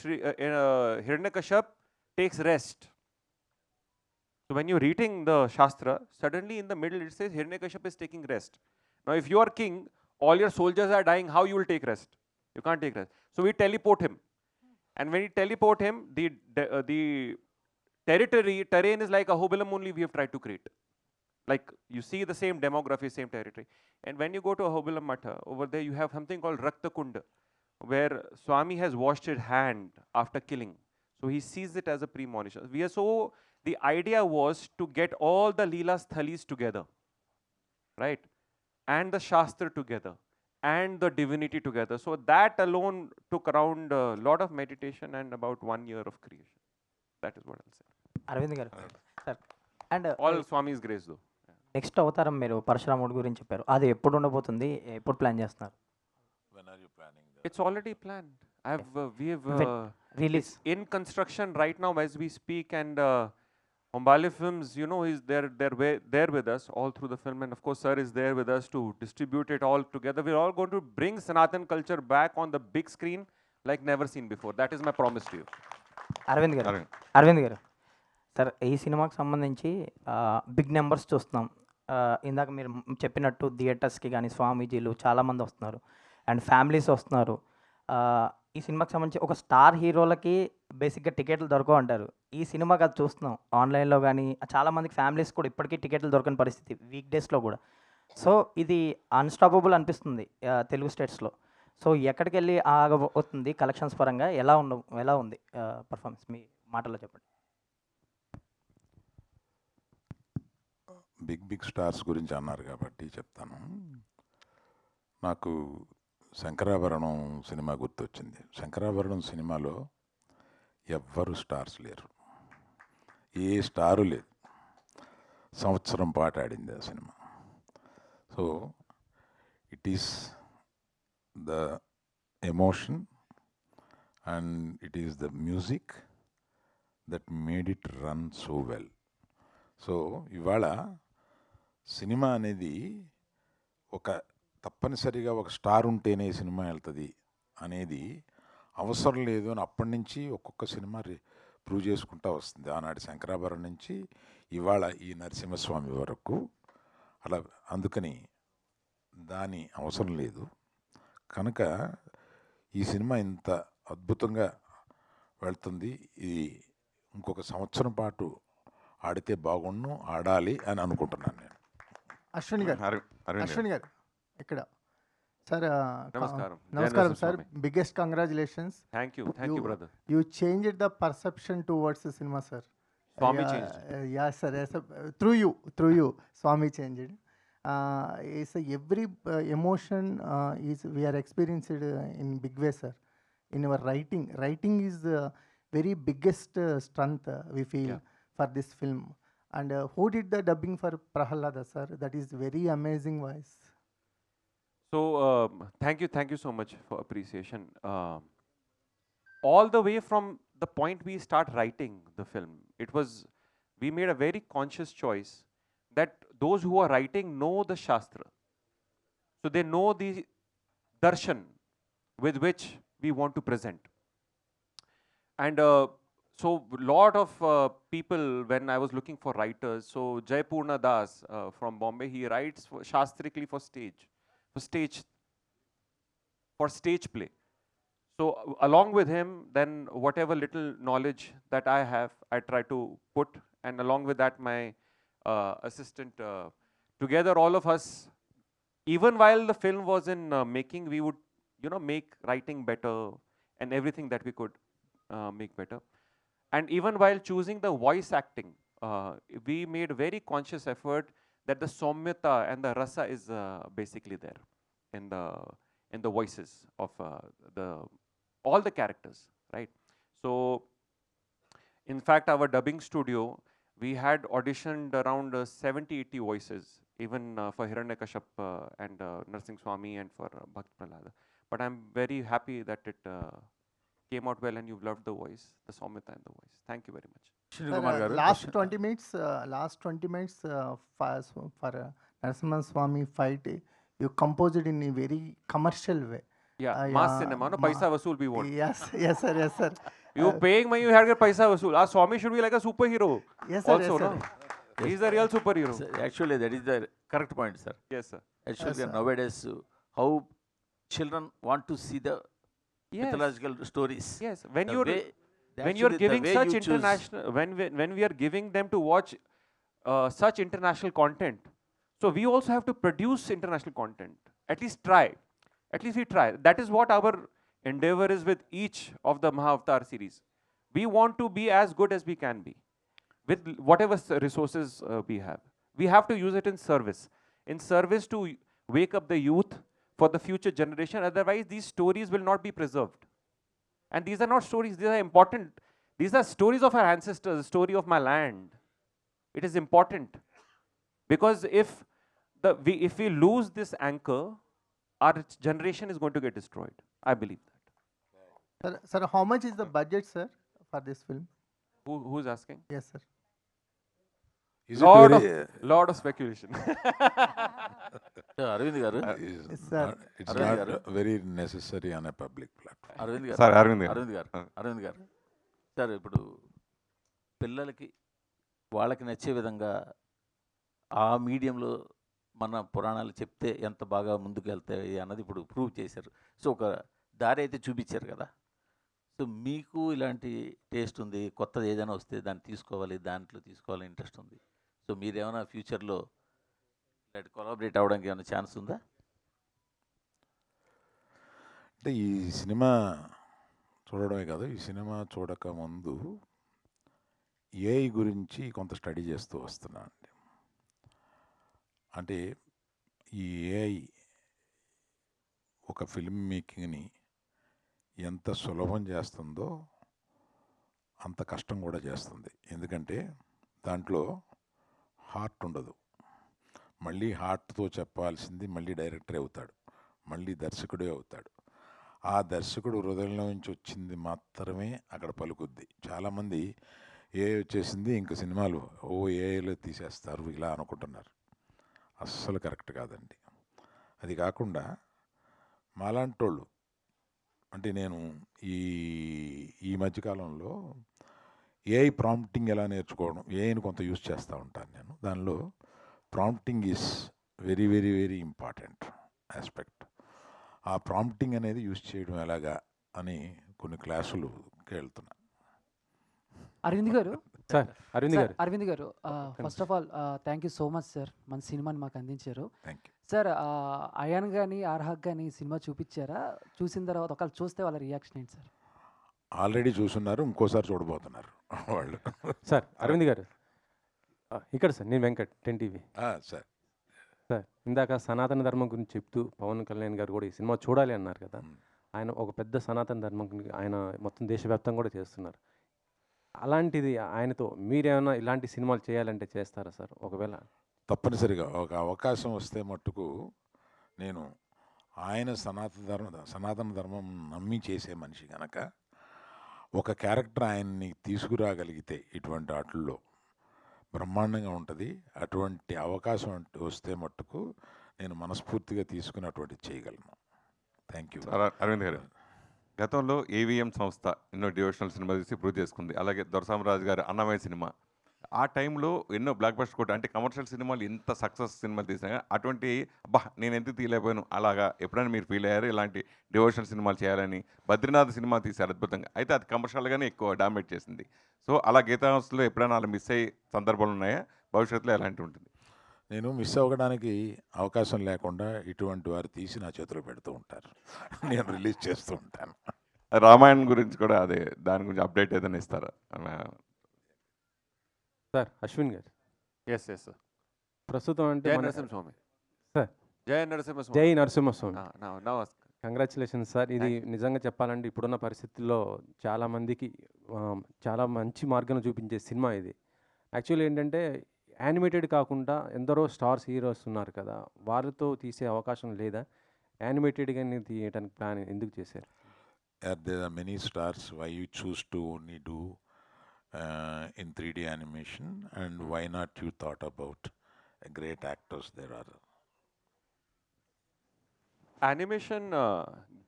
Speaker 3: Hiranyakashipu takes rest. So when you're reading the Shastra, suddenly in the middle it says Hiranyakashipu is taking rest. Now if you are king, all your soldiers are dying, how you will take rest? You can't take rest. So we teleport him. And when we teleport him, the terrain is like Ahobilam only we have tried to create. Like you see the same demography, same territory. And when you go to Ahobilam Matha, over there you have something called Rakta Kunda, where Swami has washed his hand after killing. So he sees it as a premonition. The idea was to get all the Leela Sthalis together, right? And the Shastra together, and the divinity together. So that alone took around a lot of meditation and about 1 year of creation. That is what I'll say.
Speaker 7: Arvind garu sir, and
Speaker 3: All Swami's grace though.
Speaker 7: Next అవతారం మీరు పరశురాముడి గురించి చెప్పారు, అది ఎప్పుడు ఉండబోతుంది, ఎప్పుడు plan చేస్తున్నారు?
Speaker 6: When are you planning that?
Speaker 3: It's already planned. We have
Speaker 7: release
Speaker 3: it's in construction right now as we speak, and Hombale Films, you know, they're there with us all through the film, and of course, sir is there with us to distribute it all together. We're all going to bring Sanatan culture back on the big screen like never seen before. That is my promise to you.
Speaker 7: Aravind garu sir, ఈ సినిమాకి సంబంధించి big numbers చూస్తున్నాం. ఇందాక మీరు చెప్పినట్టు థియేటర్స్కి కానీ స్వామీజీలు చాలామంది వస్తున్నారు అండ్ ఫ్యామిలీస్ వస్తున్నారు. ఈ సినిమాకి సంబంధించి ఒక స్టార్ హీరోలకి బేసిక్గా టికెట్లు దొరకవు అంటారు. ఈ సినిమాకి అది చూస్తున్నాం ఆన్లైన్లో కానీ, చాలామందికి ఫ్యామిలీస్ కూడా ఇప్పటికీ టికెట్లు దొరకని పరిస్థితి వీక్ డేస్లో కూడా. సో ఇది అన్స్టాపబుల్ అనిపిస్తుంది తెలుగు స్టేట్స్లో. సో ఎక్కడికి వెళ్ళి ఆగబోతుంది కలెక్షన్స్ పరంగా, ఎలా ఉంది పర్ఫార్మెన్స్, మీ మాటల్లో చెప్పండి.
Speaker 6: బిగ్ స్టార్స్ గురించి అన్నారు కాబట్టి చెప్తాను. నాకు శంకరాభరణం సినిమా గుర్తొచ్చింది. శంకరాభరణం సినిమాలో ఎవ్వరు స్టార్స్ లేరు. ఏ స్టారు లేదు. సంవత్సరం పాటు ఆడింది ఆ cinema. So it is the emotion and it is the music that made it run so well. So ఇవాళ సినిమా అనేది ఒక తప్పనిసరిగా ఒక స్టార్ ఉంటేనే సినిమా వెళ్తుంది అనేది అవసరం లేదు అని అప్పటి నుంచి ఒక్కొక్క సినిమా ప్రూవ్ చేసుకుంటూ వస్తుంది. ఆనాటి శంకరాభరణం నుంచి ఇవాళ ఈ నరసింహస్వామి వరకు అలా. అందుకని దాని అవసరం లేదు. కనుక ఈ సినిమా ఇంత అద్భుతంగా వెళ్తుంది. ఇది ఇంకొక సంవత్సరం పాటు ఆడితే బాగుండు, ఆడాలి అని అనుకుంటున్నాను నేను.
Speaker 8: అశ్విని గారు,
Speaker 3: అరవింద్
Speaker 8: అశ్విని గారు ఇక్కడ సార్.
Speaker 3: నమస్కారం.
Speaker 8: నమస్కారం
Speaker 3: Jaya
Speaker 8: sir.
Speaker 3: Narasimhaswamy.
Speaker 8: Biggest congratulations.
Speaker 3: Thank you brother.
Speaker 8: You changed the perception towards the cinema, sir.
Speaker 3: Swami
Speaker 8: Yeah,
Speaker 3: changed.
Speaker 8: Yeah, sir. Yes, sir. Through you, Swami changed. It's every emotion is we are experienced in big way, sir. In our writing, writing is the very biggest strength we feel
Speaker 3: Yeah.
Speaker 8: for this film. And who did the dubbing for Prahalada, sir? That is very amazing voice.
Speaker 3: So thank you so much for appreciation. All the way from the point we start writing the film, we made a very conscious choice that those who are writing know the Shastra. So they know the darshan with which we want to present. And so lot of people, when I was looking for writers, so Jaypurna Das from Bombay, he writes shastrically for stage play. So along with him, then whatever little knowledge that I have, I try to put, and along with that, my assistant, together all of us, even while the film was in making, we would, make writing better and everything that we could make better. And even while choosing the voice acting, we made a very conscious effort that the Saumyata and the rasa is basically there in the voices of all the characters, right? So, in fact, our dubbing studio, we had auditioned around 70-80 voices, even for Hiranyakashap and Narsingh Swami and for Bhakt Prahlada. But I'm very happy that it came out well and you've loved the voice, the Saumyata and the voice. Thank you very much.
Speaker 8: Sir, last 20 minutes for Narasimha Swami fight, you composed it in a very commercial way.
Speaker 3: Yeah, mass cinema, no? Paisa vasool we want.
Speaker 8: Yes, sir.
Speaker 3: You paying money, you had to get paisa vasool. Our Swami should be like a superhero.
Speaker 8: Yes, sir.
Speaker 3: Also, no? He's a real superhero.
Speaker 9: Sir, actually, that is the correct point, sir.
Speaker 3: Yes, sir.
Speaker 9: Actually,
Speaker 8: sir.
Speaker 9: nowadays, how children want to see the
Speaker 3: Yes.
Speaker 9: mythological stories.
Speaker 3: Yes. When
Speaker 9: The
Speaker 3: you're
Speaker 9: way-
Speaker 3: when you're
Speaker 9: actually, the
Speaker 3: giving
Speaker 9: way
Speaker 3: such
Speaker 9: you choose-
Speaker 3: international, when we are giving them to watch such international content, so we also have to produce international content. At least we try. That is what our endeavor is with each of the Mahavatar series. We want to be as good as we can be with whatever resources we have. We have to use it in service to wake up the youth for the future generation. Otherwise, these stories will not be preserved. And these are not stories, these are important. These are stories of our ancestors, the story of my land. It is important. Because if we lose this anchor, our generation is going to get destroyed. I believe that.
Speaker 8: Sir, how much is the budget, sir, for this film?
Speaker 3: Who's asking?
Speaker 8: Yes, sir.
Speaker 6: Is it very,
Speaker 3: Lot of speculation.
Speaker 9: Aravind garu
Speaker 8: Yes, sir.
Speaker 6: it's
Speaker 9: Arvind
Speaker 6: not
Speaker 9: garu.
Speaker 6: very necessary on a public platform.
Speaker 9: Arvind గారు
Speaker 3: Sorry, Arvind garu.
Speaker 9: Arvind garu sir, ఇప్పుడు పిల్లలకి వాళ్ళకి నచ్చే విధంగా ఆ మీడియంలో మన పురాణాలు చెప్తే ఎంత బాగా ముందుకు వెళ్తాయి అన్నది ఇప్పుడు ప్రూవ్ చేశారు. సో ఒక దారి అయితే చూపించారు కదా. సో మీకు ఇలాంటి టేస్ట్ ఉంది, కొత్తది ఏదైనా వస్తే దాన్ని దాంట్లో తీసుకోవాలి ఇంట్రెస్ట్ ఉంది. సో మీరేమైనా ఫ్యూచర్లో ఇలాంటి కొలాబరేట్ అవ్వడానికి ఏమైనా ఛాన్స్ ఉందా?
Speaker 6: అంటే ఈ సినిమా చూడడమే కాదు, ఈ సినిమా చూడక ముందు ఏఐ గురించి కొంత స్టడీ చేస్తూ వస్తున్నాను. అంటే ఈ ఏఐ ఒక ఫిల్మ్ మేకింగ్ని ఎంత సులభం చేస్తుందో అంత కష్టం కూడా చేస్తుంది. ఎందుకంటే దాంట్లో హార్ట్ ఉండదు. మళ్ళీ హార్ట్తో చెప్పాల్సింది మళ్ళీ డైరెక్టరే అవుతాడు, మళ్ళీ దర్శకుడే అవుతాడు. ఆ దర్శకుడు హృదయంలో నుంచి వచ్చింది మాత్రమే అక్కడ పలుకుద్ది. చాలామంది ఏ వచ్చేసింది ఇంక సినిమాలు ఏఐలో తీసేస్తారు ఇలా అనుకుంటున్నారు. అస్సలు కరెక్ట్ కాదండి. అది కాకుండా మాలాంటోళ్ళు అంటే నేను ఈ మధ్యకాలంలో ఏఐ ప్రాంప్టింగ్ ఎలా నేర్చుకోవడం, ఏఐని కొంత యూస్ చేస్తూ ఉంటాను నేను. దానిలో prompting is very very very important aspect. ఆ ప్రాంప్టింగ్ అనేది యూస్ చేయడం ఎలాగా అని కొన్ని క్లాసులుకి వెళ్తున్నా.
Speaker 10: అరవింద్ గారు
Speaker 3: సార్ అరవింద్ గారు
Speaker 10: అరవింద్ గారు first of all thank you so much sir, మన సినిమాని మాకు అందించారు.
Speaker 6: Thank you.
Speaker 10: సార్ అయాన్ కానీ ఆర్హక్ కానీ సినిమా చూపించారా? చూసిన తర్వాత ఒకళ్ళు చూస్తే వాళ్ళ రియాక్షన్ ఏంటి సార్?
Speaker 6: ఆల్రెడీ చూస్తున్నారు, ఇంకోసారి చూడబోతున్నారు వాళ్ళు.
Speaker 3: సార్ అరవింద్ గారు ఇక్కడ సార్, నేను వెంకట్ 10 టీవీ.
Speaker 6: సార్
Speaker 3: సార్ ఇందాక సనాతన ధర్మం గురించి చెప్తూ పవన్ కళ్యాణ్ గారు కూడా ఈ సినిమా చూడాలి అన్నారు కదా. ఆయన ఒక పెద్ద సనాతన ధర్మం ఆయన మొత్తం దేశవ్యాప్తంగా కూడా చేస్తున్నారు. అలాంటిది ఆయనతో మీరేమైనా ఇలాంటి సినిమాలు చేయాలంటే చేస్తారా సార్? ఒకవేళ
Speaker 6: తప్పనిసరిగా ఒక అవకాశం వస్తే మట్టుకు నేను ఆయన సనాతన ధర్మం నమ్మి చేసే మనిషి కనుక ఒక క్యారెక్టర్ ఆయన్ని తీసుకురాగలిగితే ఇటువంటి వాటిల్లో బ్రహ్మాండంగా ఉంటుంది. అటువంటి అవకాశం వస్తే మట్టుకు నేను మనస్ఫూర్తిగా తీసుకుని అటువంటి చేయగలను. Thank you.
Speaker 11: అరవింద్ గారు, గతంలో ఏవిఎం సంస్థ ఎన్నో డివోషనల్ సినిమా తీసి ప్రూవ్ చేసుకుంది. అలాగే దొరసామరాజు గారు అన్నమయ్య సినిమా, ఆ టైంలో ఎన్నో బ్లాక్ బస్టర్ కొట్ట అంటే కమర్షియల్ సినిమాలు ఎంత సక్సెస్ సినిమాలు తీసినా అటువంటి నేను ఎందుకు తీయలేకపోయాను అలాగా ఎప్పుడైనా మీరు ఫీల్ అయ్యారు? ఇలాంటి డివోషనల్ సినిమాలు చేయాలని బద్రీనాథ్ సినిమా తీశారు అద్భుతంగా, అయితే అది కమర్షియల్గానే ఎక్కువ డామినేట్ చేసింది. సో అలా గీతాంశంలో ఎప్పుడైనా అలా మిస్ అయ్యే సందర్భాలు ఉన్నాయా? భవిష్యత్తులో ఎలాంటి ఉంటుంది?
Speaker 6: నేను మిస్ అవ్వడానికి అవకాశం లేకుండా ఇటువంటి వారు తీసి నా చేతిలో పెడుతూ ఉంటారు, నేను రిలీజ్ చేస్తూ ఉంటాను.
Speaker 11: రామాయణం గురించి కూడా అదే, దాని గురించి అప్డేట్ ఏదైనా ఇస్తారా?
Speaker 3: సార్ అశ్విన్ గారు,
Speaker 12: ఎస్ సార్.
Speaker 3: ప్రస్తుతం అంటే
Speaker 12: జై నరసింహస్వామి
Speaker 3: సార్.
Speaker 12: జై నరసింహస్వామి.
Speaker 3: జై నరసింహస్వామి.
Speaker 12: నమస్కారం.
Speaker 3: Congratulations sir. ఇది నిజంగా చెప్పాలంటే ఇప్పుడున్న పరిస్థితుల్లో చాలామందికి చాలా మంచి మార్గం చూపించే సినిమా ఇది. యాక్చువల్లీ ఏంటంటే యానిమేటెడ్ కాకుండా ఎందరో స్టార్స్ హీరోస్ ఉన్నారు కదా, వారితో తీసే అవకాశం లేదా? యానిమేటెడ్గా తీయడానికి ప్లాన్ ఎందుకు చేశారు?
Speaker 6: There are many stars. Why you choose to only do in 3D animation, and why not you thought about great actors there are?
Speaker 12: Animation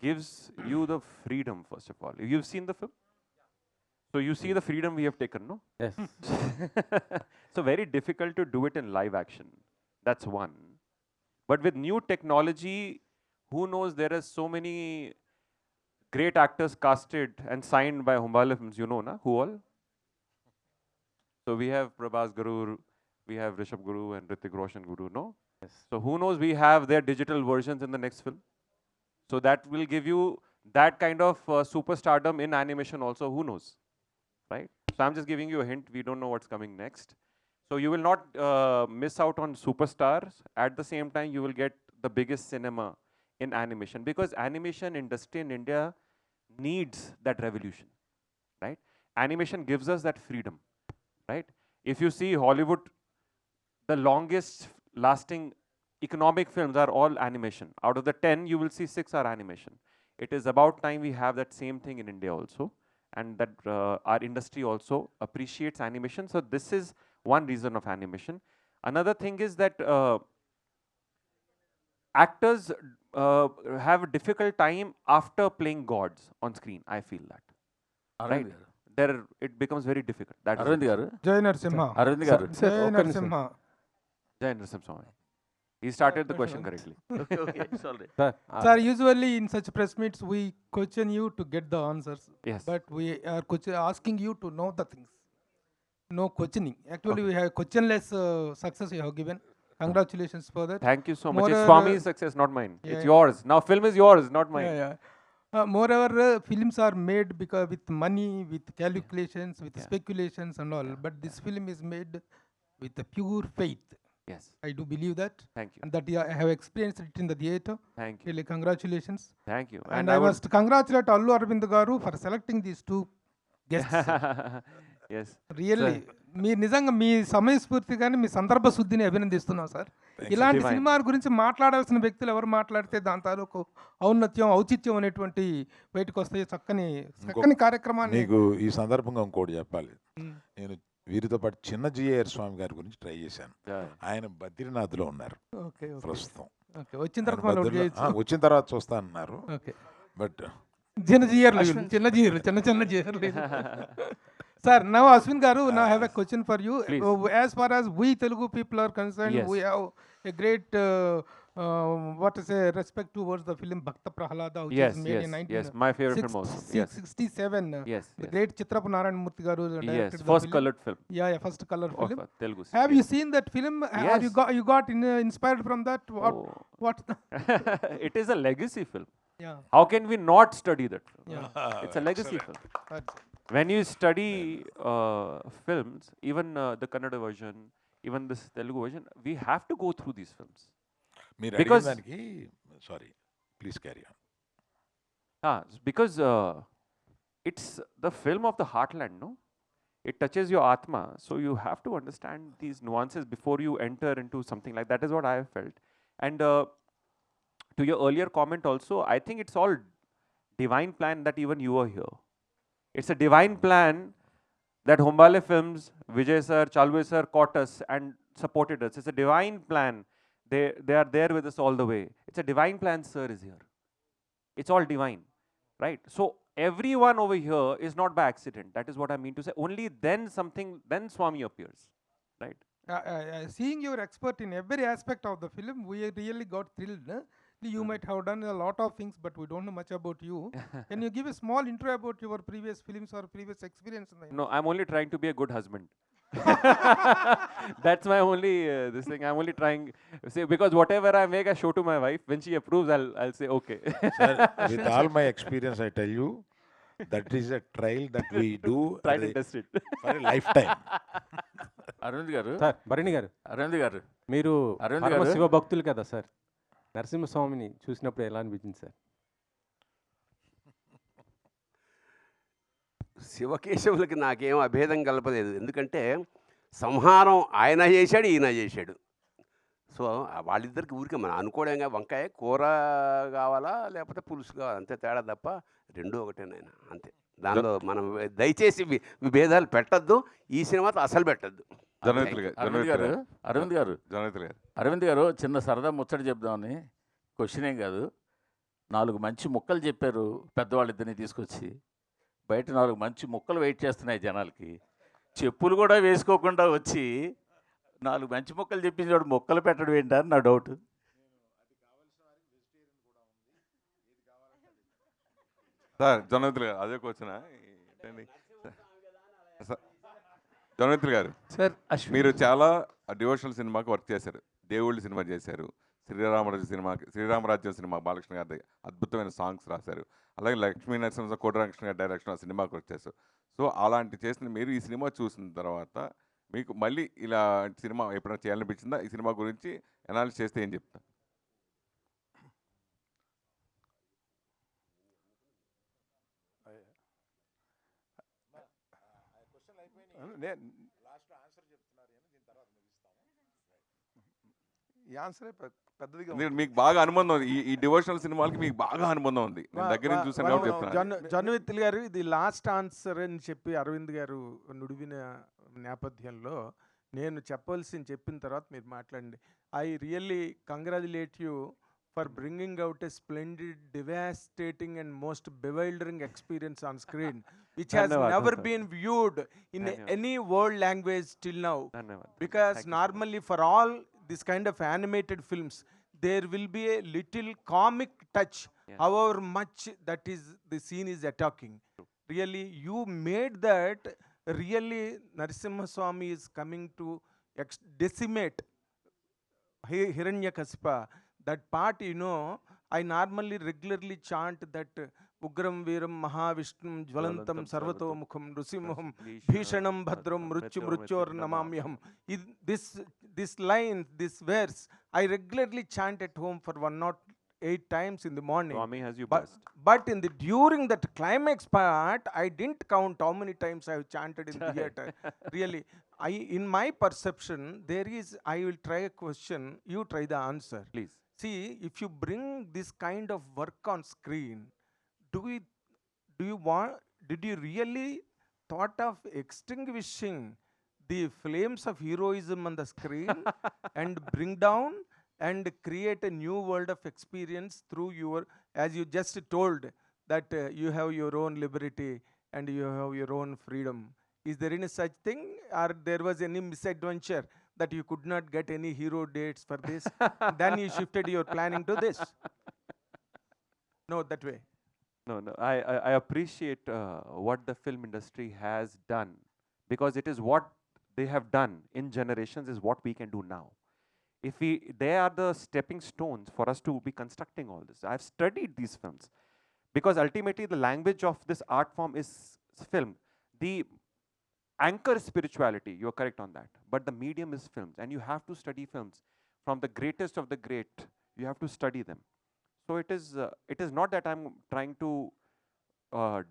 Speaker 12: gives you the freedom, first of all. You've seen the film? So you see the freedom we have taken, no?
Speaker 3: Yes.
Speaker 12: So very difficult to do it in live action. That's one. But with new technology, who knows, there are so many great actors casted and signed by Humbala Films, you know, na? Who all? So we have Prabhas Guru, we have Rishabh Guru and Hrithik Roshan Guru, no?
Speaker 3: Yes.
Speaker 12: So who knows, we have their digital versions in the next film. So that will give you that kind of superstardom in animation also, who knows, right? So I'm just giving you a hint, we don't know what's coming next. So you will not miss out on superstars. At the same time, you will get the biggest cinema in animation, because animation industry in India needs that revolution, right? Animation gives us that freedom, right? If you see Hollywood, the longest lasting economic films are all animation. Out of the 10, you will see 6 are animation. It is about time we have that same thing in India also, and that our industry also appreciates animation. So this is one reason of animation. Another thing is that actors have a difficult time after playing gods on screen. I feel that.
Speaker 9: Arvind గారు,
Speaker 12: There, it becomes very difficult. That is
Speaker 9: Arvind
Speaker 12: the
Speaker 9: గారు,
Speaker 13: జై నరసింహ.
Speaker 9: అరవింద్ గారు.
Speaker 3: Sir,
Speaker 13: జై
Speaker 3: ఒక్క నిమిషం.
Speaker 13: Narasimha.
Speaker 12: Jai Narasimha. He started the question correctly.
Speaker 9: Okay, it's all right.
Speaker 3: Sir
Speaker 13: Sir, usually in such press meets, we question you to get the answers.
Speaker 12: Yes.
Speaker 13: But we are asking you to know the things. No questioning. Actually, we have questionless success you have given. Congratulations for that.
Speaker 12: Thank you so much. It's
Speaker 13: Moreover,
Speaker 12: Swami's success, not mine.
Speaker 13: yeah,
Speaker 12: It's
Speaker 13: yeah.
Speaker 12: yours. Now film is yours, not mine.
Speaker 13: Yeah, yeah. Moreover, films are made because with money, with calculations, with
Speaker 12: Yeah.
Speaker 13: speculations and all. But this film is made with a pure faith.
Speaker 12: Yes.
Speaker 13: I do believe that.
Speaker 12: Thank you.
Speaker 13: And that I have experienced it in the theatre.
Speaker 12: Thank you.
Speaker 13: Really, congratulations.
Speaker 12: Thank you.
Speaker 13: And
Speaker 12: I
Speaker 13: I
Speaker 12: would
Speaker 13: must congratulate Allu Aravind Garu for selecting these two guests.
Speaker 12: Yes.
Speaker 13: Really
Speaker 12: Sir.
Speaker 13: మీరు నిజంగా మీ సమయస్ఫూర్తి కానీ మీ సందర్భ శుద్ధిని అభినందిస్తున్నాం sir. ఇలాంటి
Speaker 12: Divine.
Speaker 13: సినిమాల గురించి మాట్లాడాల్సిన వ్యక్తులు ఎవరు మాట్లాడితే దాని తాలూకు ఔన్నత్యం ఔచిత్యం అనేటువంటి బయటకు వస్తాయి. చక్కని కార్యక్రమాన్ని
Speaker 6: నీకు ఈ సందర్భంగా ఇంకోటి చెప్పాలి.
Speaker 13: మ్.
Speaker 6: నేను వీరితో పాటు చిన్న జిఏఆర్ స్వామి గారి గురించి ట్రై చేశాను.
Speaker 12: Yeah.
Speaker 6: ఆయన బద్రీనాథ్లో ఉన్నారు
Speaker 13: ఓకే ఓకే
Speaker 6: ప్రస్తుతం.
Speaker 13: ఓకే వచ్చిన
Speaker 6: ఆయన
Speaker 13: తర్వాత మనం ఒకటి
Speaker 6: బద్రీలో-
Speaker 13: చేయొచ్చు.
Speaker 6: వచ్చిన తర్వాత చూస్తా అన్నారు.
Speaker 13: ఓకే
Speaker 6: బట్
Speaker 13: చిన్న జీయర్లు సార్ నవ్ అశ్విన్ గారు నా have a question for you.
Speaker 12: Please.
Speaker 13: As far as we Telugu people are concern
Speaker 12: Yes.
Speaker 13: We have a great what is a respect towards the film Bhakta Prahlada, which
Speaker 12: Yes,
Speaker 13: is made
Speaker 12: yes,
Speaker 13: in
Speaker 12: yes. My favorite film also. Yes.
Speaker 13: 1967.
Speaker 12: Yes.
Speaker 13: The
Speaker 12: Yes.
Speaker 13: great Chitrapu Narayan Murthy garu
Speaker 12: Yes.
Speaker 13: directed the
Speaker 12: First
Speaker 13: film.
Speaker 12: colored film
Speaker 13: Yeah, first color
Speaker 12: of
Speaker 13: film.
Speaker 12: Telugu.
Speaker 13: Have you seen that film? Have
Speaker 12: Yes.
Speaker 13: you got inspired from that?
Speaker 12: Oh.
Speaker 13: What?
Speaker 12: It is a legacy film.
Speaker 13: Yeah.
Speaker 12: How can we not study that film?
Speaker 13: Yeah.
Speaker 12: It's a legacy film.
Speaker 13: That's-
Speaker 12: When you study films, even the Kannada version, even this Telugu version, we have to go through these films.
Speaker 6: మీరు అడిగిన
Speaker 12: Because
Speaker 6: దానికి sorry please carry on.
Speaker 12: because it's the film of the heartland, no? It touches your atma, so you have to understand these nuances before you enter into something like that. Is what I have felt. And to your earlier comment also, I think it's all divine plan that even you are here. It's a divine plan that Hombale Films, Vijay sir, Chalwe sir caught us and supported us. It's a divine plan. They are there with us all the way. It's a divine plan, sir is here. It's all divine, right? So everyone over here is not by accident. That is what I mean to say. Only then then Swami appears, right?
Speaker 13: Seeing your expert in every aspect of the film, we really got thrilled. You might have done a lot of things, but we don't know much about you. Can you give a small intro about your previous films or previous experience in the
Speaker 12: No, I'm only trying to be a good husband. That's my only this thing. I'm only trying, say, because whatever I make, I show to my wife. When she approves, I'll say okay.
Speaker 6: Sir, with all my experience, I tell you, that is a trial that we do
Speaker 12: Try to test it.
Speaker 6: for a lifetime.
Speaker 9: Aravind garu
Speaker 14: sir Bharani garu,
Speaker 9: Arvind గారు
Speaker 14: మీరు
Speaker 9: అరవింద్
Speaker 14: పరమ
Speaker 9: గారు.
Speaker 14: శివ భక్తులు కదా sir. నరసింహస్వామిని చూసినప్పుడు ఎలా అనిపించింది సార్?
Speaker 4: శివకేశవులకి నాకేం అభేదం కలపలేదు. ఎందుకంటే సంహారం ఆయన చేశాడు, ఈయన చేశాడు. సో వాళ్ళిద్దరికి ఊరికే మనం అనుకోవడంగా వంకాయ కూర కావాలా లేకపోతే పులుసు కావాలా అంతే తేడా తప్ప రెండూ ఒకటేనాయన అంతే. దానిలో మనం దయచేసి విభేదాలు పెట్టద్దు. ఈ సినిమాతో అసలు పెట్టద్దు.
Speaker 9: అరవింద్ గారు చిన్న సరదా ముచ్చట చెప్దామని, క్వశ్చన్ ఏం కాదు. 4 మంచి ముక్కలు చెప్పారు పెద్దవాళ్ళిద్దరిని తీసుకొచ్చి. బయట 4 మంచి ముక్కలు వెయిట్ చేస్తున్నాయి జనాలకి. చెప్పులు కూడా వేసుకోకుండా వచ్చి 4 మంచి ముక్కలు చెప్పించాడు, ముక్కలు పెట్టడం ఏంటని నా డౌట్.
Speaker 11: సార్ జొన్నవిత్రులు గారు అదే క్వశ్చన్ జొన్నవిత్రులు గారు
Speaker 14: సార్
Speaker 11: మీరు చాలా డివోషనల్ సినిమాకి వర్క్ చేశారు. దేవుళ్ళ సినిమా చేశారు, శ్రీరామరాజ్యం సినిమా బాలకృష్ణ గారి అద్భుతమైన సాంగ్స్ రాశారు. అలాగే లక్ష్మీ నరసింహ కోటరామకృష్ణ గారి డైరెక్షన్ ఆ సినిమాకి వర్క్ చేశారు. సో అలాంటి చేసిన మీరు ఈ సినిమా చూసిన తర్వాత మీకు మళ్ళీ ఇలా సినిమా ఎప్పుడైనా చేయాలనిపించిందా? ఈ సినిమా గురించి అనాలిసిస్ చేస్తే ఏం చెప్తా?
Speaker 5: ఈ ఆన్సరే పెద్దదిగా
Speaker 11: మీకు బాగా అనుబంధం ఉంది ఈ డివోషనల్ సినిమాలకి, మీకు బాగా అనుబంధం ఉంది. నేను దగ్గర నుంచి చూసాను కాబట్టి చెప్తున్నాను.
Speaker 15: జొన్నవిత్తులు గారు ఇది లాస్ట్ ఆన్సర్ అని చెప్పి అరవింద్ గారు నుడివిన నేపథ్యంలో నేను చెప్పాల్సింది చెప్పిన తర్వాత మీరు మాట్లాడండి. I really congratulate you for bringing out a splendid, devastating and most bewildering experience on screen, which has never been viewed in any world language till now. Because normally for all this kind of animated films, there will be a little comic touch, however much that is the scene is attacking. Really, you made that. Really, Narasimha Swami is coming to decimate Hiranyakasipa. That part, you know, I normally regularly chant that Ugram Veeram Mahavishnu Jvalantam Sarvatomukham Nrusimham Bhishanam Bhadram Mrutyur Namamyam. This line, this verse, I regularly chant at home for 1 8 times in the morning.
Speaker 12: Swami has you
Speaker 15: But,
Speaker 12: blessed.
Speaker 15: but in the during that climax part, I didn't count how many times I have chanted in theater. Really, in my perception, there is. I will try a question. You try the answer.
Speaker 12: Please.
Speaker 15: See, if you bring this kind of work on screen, do we? Do you want? Did you really thought of extinguishing the flames of heroism on the screen and bring down and create a new world of experience through your, as you just told, that you have your own liberty and you have your own freedom. Is there any such thing, or there was any misadventure that you could not get any hero dates for this? Then you shifted your planning to this. No, that way.
Speaker 12: No, no. I appreciate what the film industry has done, because it is what they have done in generations is what we can do now. If they are the stepping stones for us to be constructing all this. I've studied these films because ultimately the language of this art form is film. The anchor is spirituality. You're correct on that. But the medium is films, and you have to study films from the greatest of the great. You have to study them. So it is not that I'm trying to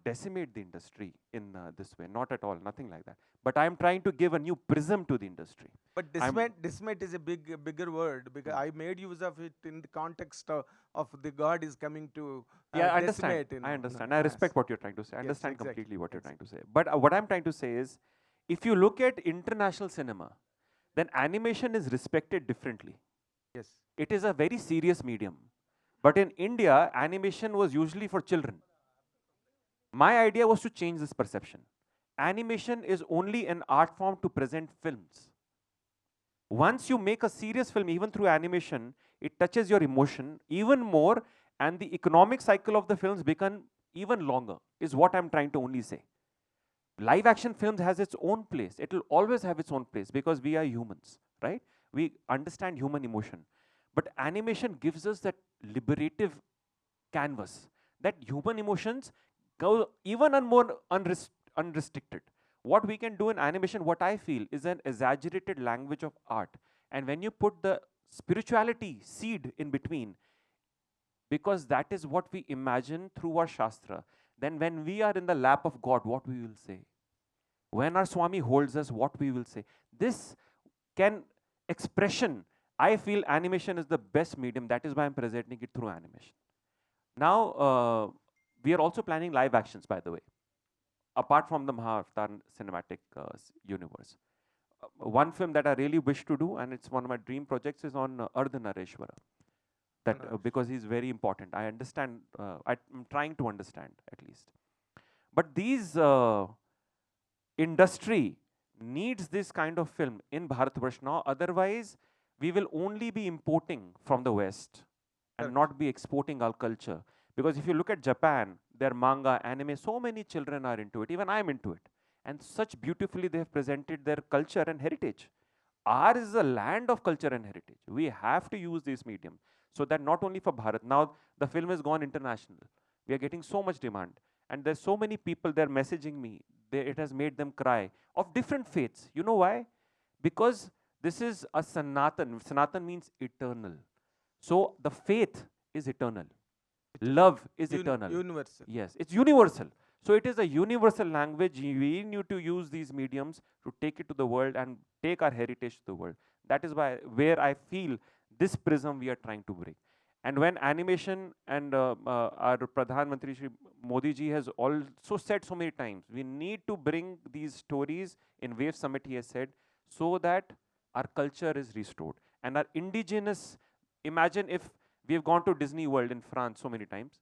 Speaker 12: decimate the industry in this way. Not at all. Nothing like that. But I'm trying to give a new prism to the industry.
Speaker 15: But decimate is a bigger word, because I made use of it in the context of the God is coming to
Speaker 12: Yeah, I
Speaker 15: decimate.
Speaker 12: understand. I understand. I respect what you're trying to say. I understand completely what you're trying to say. But what I'm trying to say is, if you look at international cinema, then animation is respected differently.
Speaker 15: Yes.
Speaker 12: It is a very serious medium. But in India, animation was usually for children. My idea was to change this perception. Animation is only an art form to present films. Once you make a serious film, even through animation, it touches your emotion even more, and the economic cycle of the films become even longer, is what I'm trying to only say. Live action films has its own place. It will always have its own place because we are humans, right? We understand human emotion. But animation gives us that liberative canvas, that human emotions go even more unrestricted. What we can do in animation, what I feel, is an exaggerated language of art. And when you put the spirituality seed in between, because that is what we imagine through our Shastra, then when we are in the lap of God, what we will say? When our Swami holds us, what we will say? This can expression. I feel animation is the best medium. That is why I'm presenting it through animation. Now, we are also planning live actions, by the way, apart from the Mahavatar cinematic universe. One film that I really wish to do, and it's one of my dream projects, is on Ardhanareshwara. That because he's very important. I understand. I'm trying to understand at least. But these industry needs this kind of film in Bharatvarsh now. Otherwise, we will only be importing from the West and not be exporting our culture. Because if you look at Japan, their manga, anime, so many children are into it. Even I'm into it. And such beautifully they have presented their culture and heritage. Ours is a land of culture and heritage. We have to use this medium. So that not only for Bharat, now the film has gone international. We are getting so much demand. And there's so many people, they're messaging me. It has made them cry, of different faiths. You know why? Because this is a Sanatan. Sanatan means eternal. So the faith is eternal. Love is eternal.
Speaker 15: Universal.
Speaker 12: Yes, it's universal. So it is a universal language. We need to use these mediums to take it to the world and take our heritage to the world. That is where I feel this prism we are trying to break. And when animation and our Pradhan Mantri Shri Modi ji has also said so many times, we need to bring these stories in Wave Summit, he has said, so that our culture is restored. And our indigenous, imagine if we have gone to Disney World in France so many times.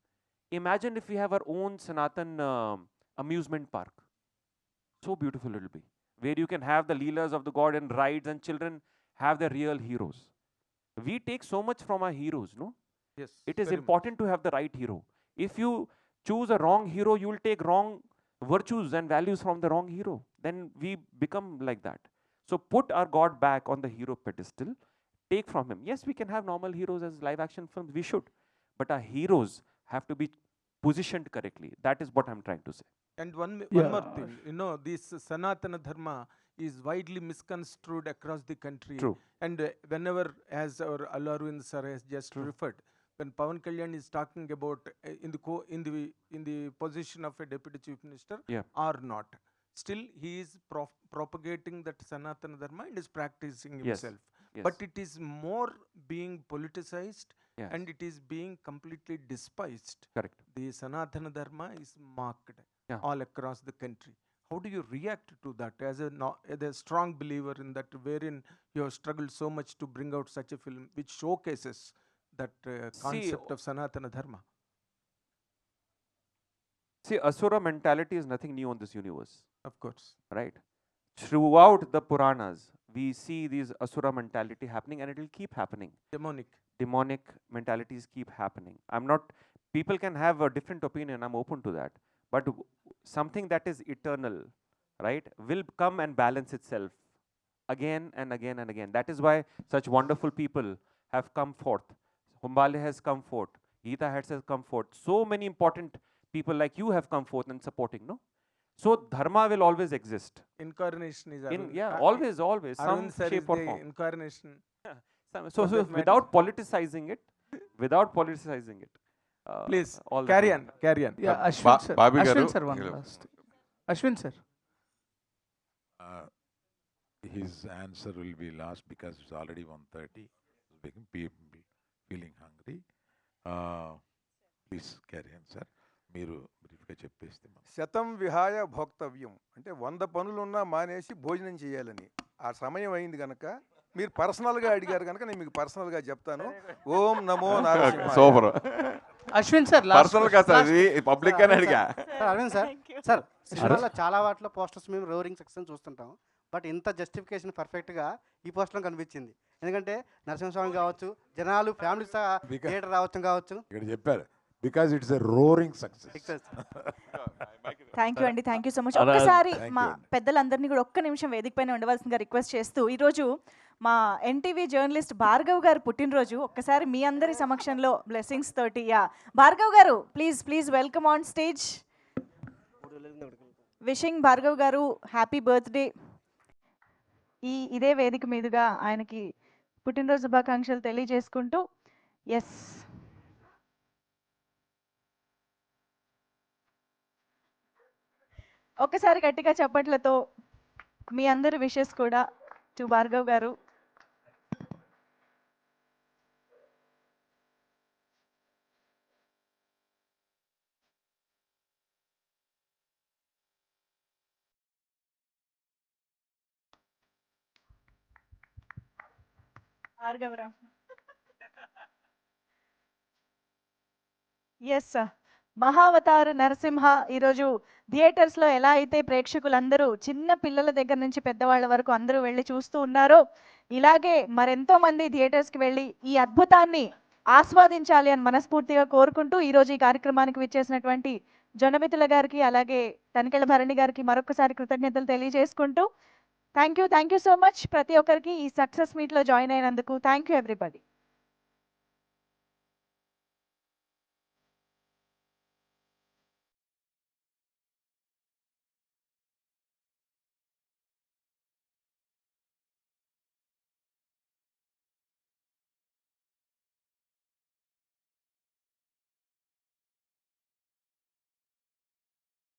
Speaker 12: Imagine if we have our own Sanatan amusement park. So beautiful it will be. Where you can have the Leelas of the God and rides, and children have their real heroes. We take so much from our heroes, no?
Speaker 15: Yes.
Speaker 12: It is important to have the right hero. If you choose a wrong hero, you will take wrong virtues and values from the wrong hero. Then we become like that. So put our God back on the hero pedestal. Take from him. Yes, we can have normal heroes as live action films. We should. But our heroes have to be positioned correctly. That is what I'm trying to say.
Speaker 15: And one more thing, you know, this Sanatana Dharma is widely misconstrued across the country.
Speaker 12: True.
Speaker 15: And whenever, as our Allarvind sir has just referred, when Pawan Kalyan is talking about in the position of a deputy chief minister
Speaker 12: Yeah.
Speaker 15: or not. Still, he is propagating that Sanatana Dharma and is practicing
Speaker 12: Yes.
Speaker 15: himself.
Speaker 12: Yes.
Speaker 15: But it is more being politicized
Speaker 12: Yes.
Speaker 15: and it is being completely despised.
Speaker 12: Correct.
Speaker 15: The Sanatana Dharma is mocked
Speaker 12: Yeah.
Speaker 15: all across the country. How do you react to that as a strong believer in that, wherein you have struggled so much to bring out such a film which showcases that concept of Sanatana Dharma?
Speaker 12: See, Asura mentality is nothing new in this universe,
Speaker 15: Of course.
Speaker 12: right? Throughout the Puranas, we see these Asura mentality happening, and it will keep happening. Demonic mentalities keep happening. People can have a different opinion, I'm open to that. But something that is eternal, right, will come and balance itself again and again and again. That is why such wonderful people have come forth. Humbale has come forth. Geeta has come forth. So many important people like you have come forth and supporting, no? So dharma will always exist.
Speaker 15: Incarnation is
Speaker 12: Always, some
Speaker 15: Arvind sir
Speaker 12: shape
Speaker 15: is
Speaker 12: or
Speaker 15: the
Speaker 12: form.
Speaker 15: incarnation.
Speaker 12: So without politicizing it,
Speaker 15: Please,
Speaker 12: all the
Speaker 15: carry
Speaker 12: time.
Speaker 15: on, carry on.
Speaker 16: Yeah, Ashwin sir.
Speaker 11: Babu
Speaker 16: Ashwin
Speaker 11: garu,
Speaker 16: sir, one
Speaker 11: hello.
Speaker 16: last. Ashwin sir.
Speaker 6: His answer will be last because it's already 1:30. People feeling hungry. Please carry on, sir. మీరు బ్రీఫ్గా చెప్పేస్తే
Speaker 5: శతం విహాయ భోక్తవ్యం అంటే 100 పనులున్నా మానేసి భోజనం చేయాలని. ఆ సమయం అయింది కనుక మీరు పర్సనల్గా అడిగారు కనుక నేను మీకు పర్సనల్గా చెప్తాను. ఓం నమో Narayana.
Speaker 11: Super.
Speaker 16: Ashwin sir
Speaker 11: personal గా సార్ పబ్లిక్ గానే అడిగా.
Speaker 17: అరవింద్ సార్, సార్ సినిమాలో చాలా వాటిలో పోస్టర్స్ మేము రోరింగ్ సక్సెస్ చూస్తుంటాం. బట్ ఇంత జస్టిఫికేషన్ పర్ఫెక్ట్గా ఈ పోస్టర్లో కనిపించింది. ఎందుకంటే నరసింహస్వామి కావచ్చు, జనాలు ఫ్యామిలీ థియేటర్ రావచ్చు కావచ్చు.
Speaker 6: ఇక్కడ చెప్పారు because it's a roaring success.
Speaker 1: Thank you అండి, థ్యాంక్ యూ సో మచ్. ఒక్కసారి మా పెద్దలందరినీ కూడా ఒక్క నిమిషం వేదిక పైన ఉండవలసిందిగా రిక్వెస్ట్ చేస్తూ, ఈరోజు మా ఎన్టీవీ జర్నలిస్ట్ భార్గవ్ గారు పుట్టినరోజు. ఒక్కసారి మీ అందరి సమక్షంలో బ్లెస్సింగ్స్ తోటి భార్గవ్ గారు please welcome on stage. Wishing Bhargav గారు హ్యాపీ బర్త్డే. ఇదే వేదిక మీదుగా ఆయనకి పుట్టినరోజు శుభాకాంక్షలు తెలియజేసుకుంటూ ఎస్ ఒక్కసారి గట్టిగా చప్పట్లతో మీ అందరి విషెస్ కూడా టు భార్గవ్ గారు. భార్గవరావు. ఎస్ మహావతార్ నరసింహ ఈరోజు థియేటర్స్లో ఎలా అయితే ప్రేక్షకులందరూ చిన్న పిల్లల దగ్గర నుంచి పెద్దవాళ్ళ వరకు అందరూ వెళ్ళి చూస్తూ ఉన్నారో, ఇలాగే మరెంతో మంది థియేటర్స్కి వెళ్ళి ఈ అద్భుతాన్ని ఆస్వాదించాలి అని మనస్ఫూర్తిగా కోరుకుంటూ ఈరోజు ఈ కార్యక్రమానికి విచ్చేసినటువంటి జొన్నమితుల గారికి అలాగే తనికెళ్ళ భరణి గారికి మరొకసారి కృతజ్ఞతలు తెలియజేసుకుంటూ థ్యాంక్ యూ సో మచ్ ప్రతి ఒక్కరికి ఈ సక్సెస్ మీట్లో జాయిన్ అయినందుకు. Thank you everybody.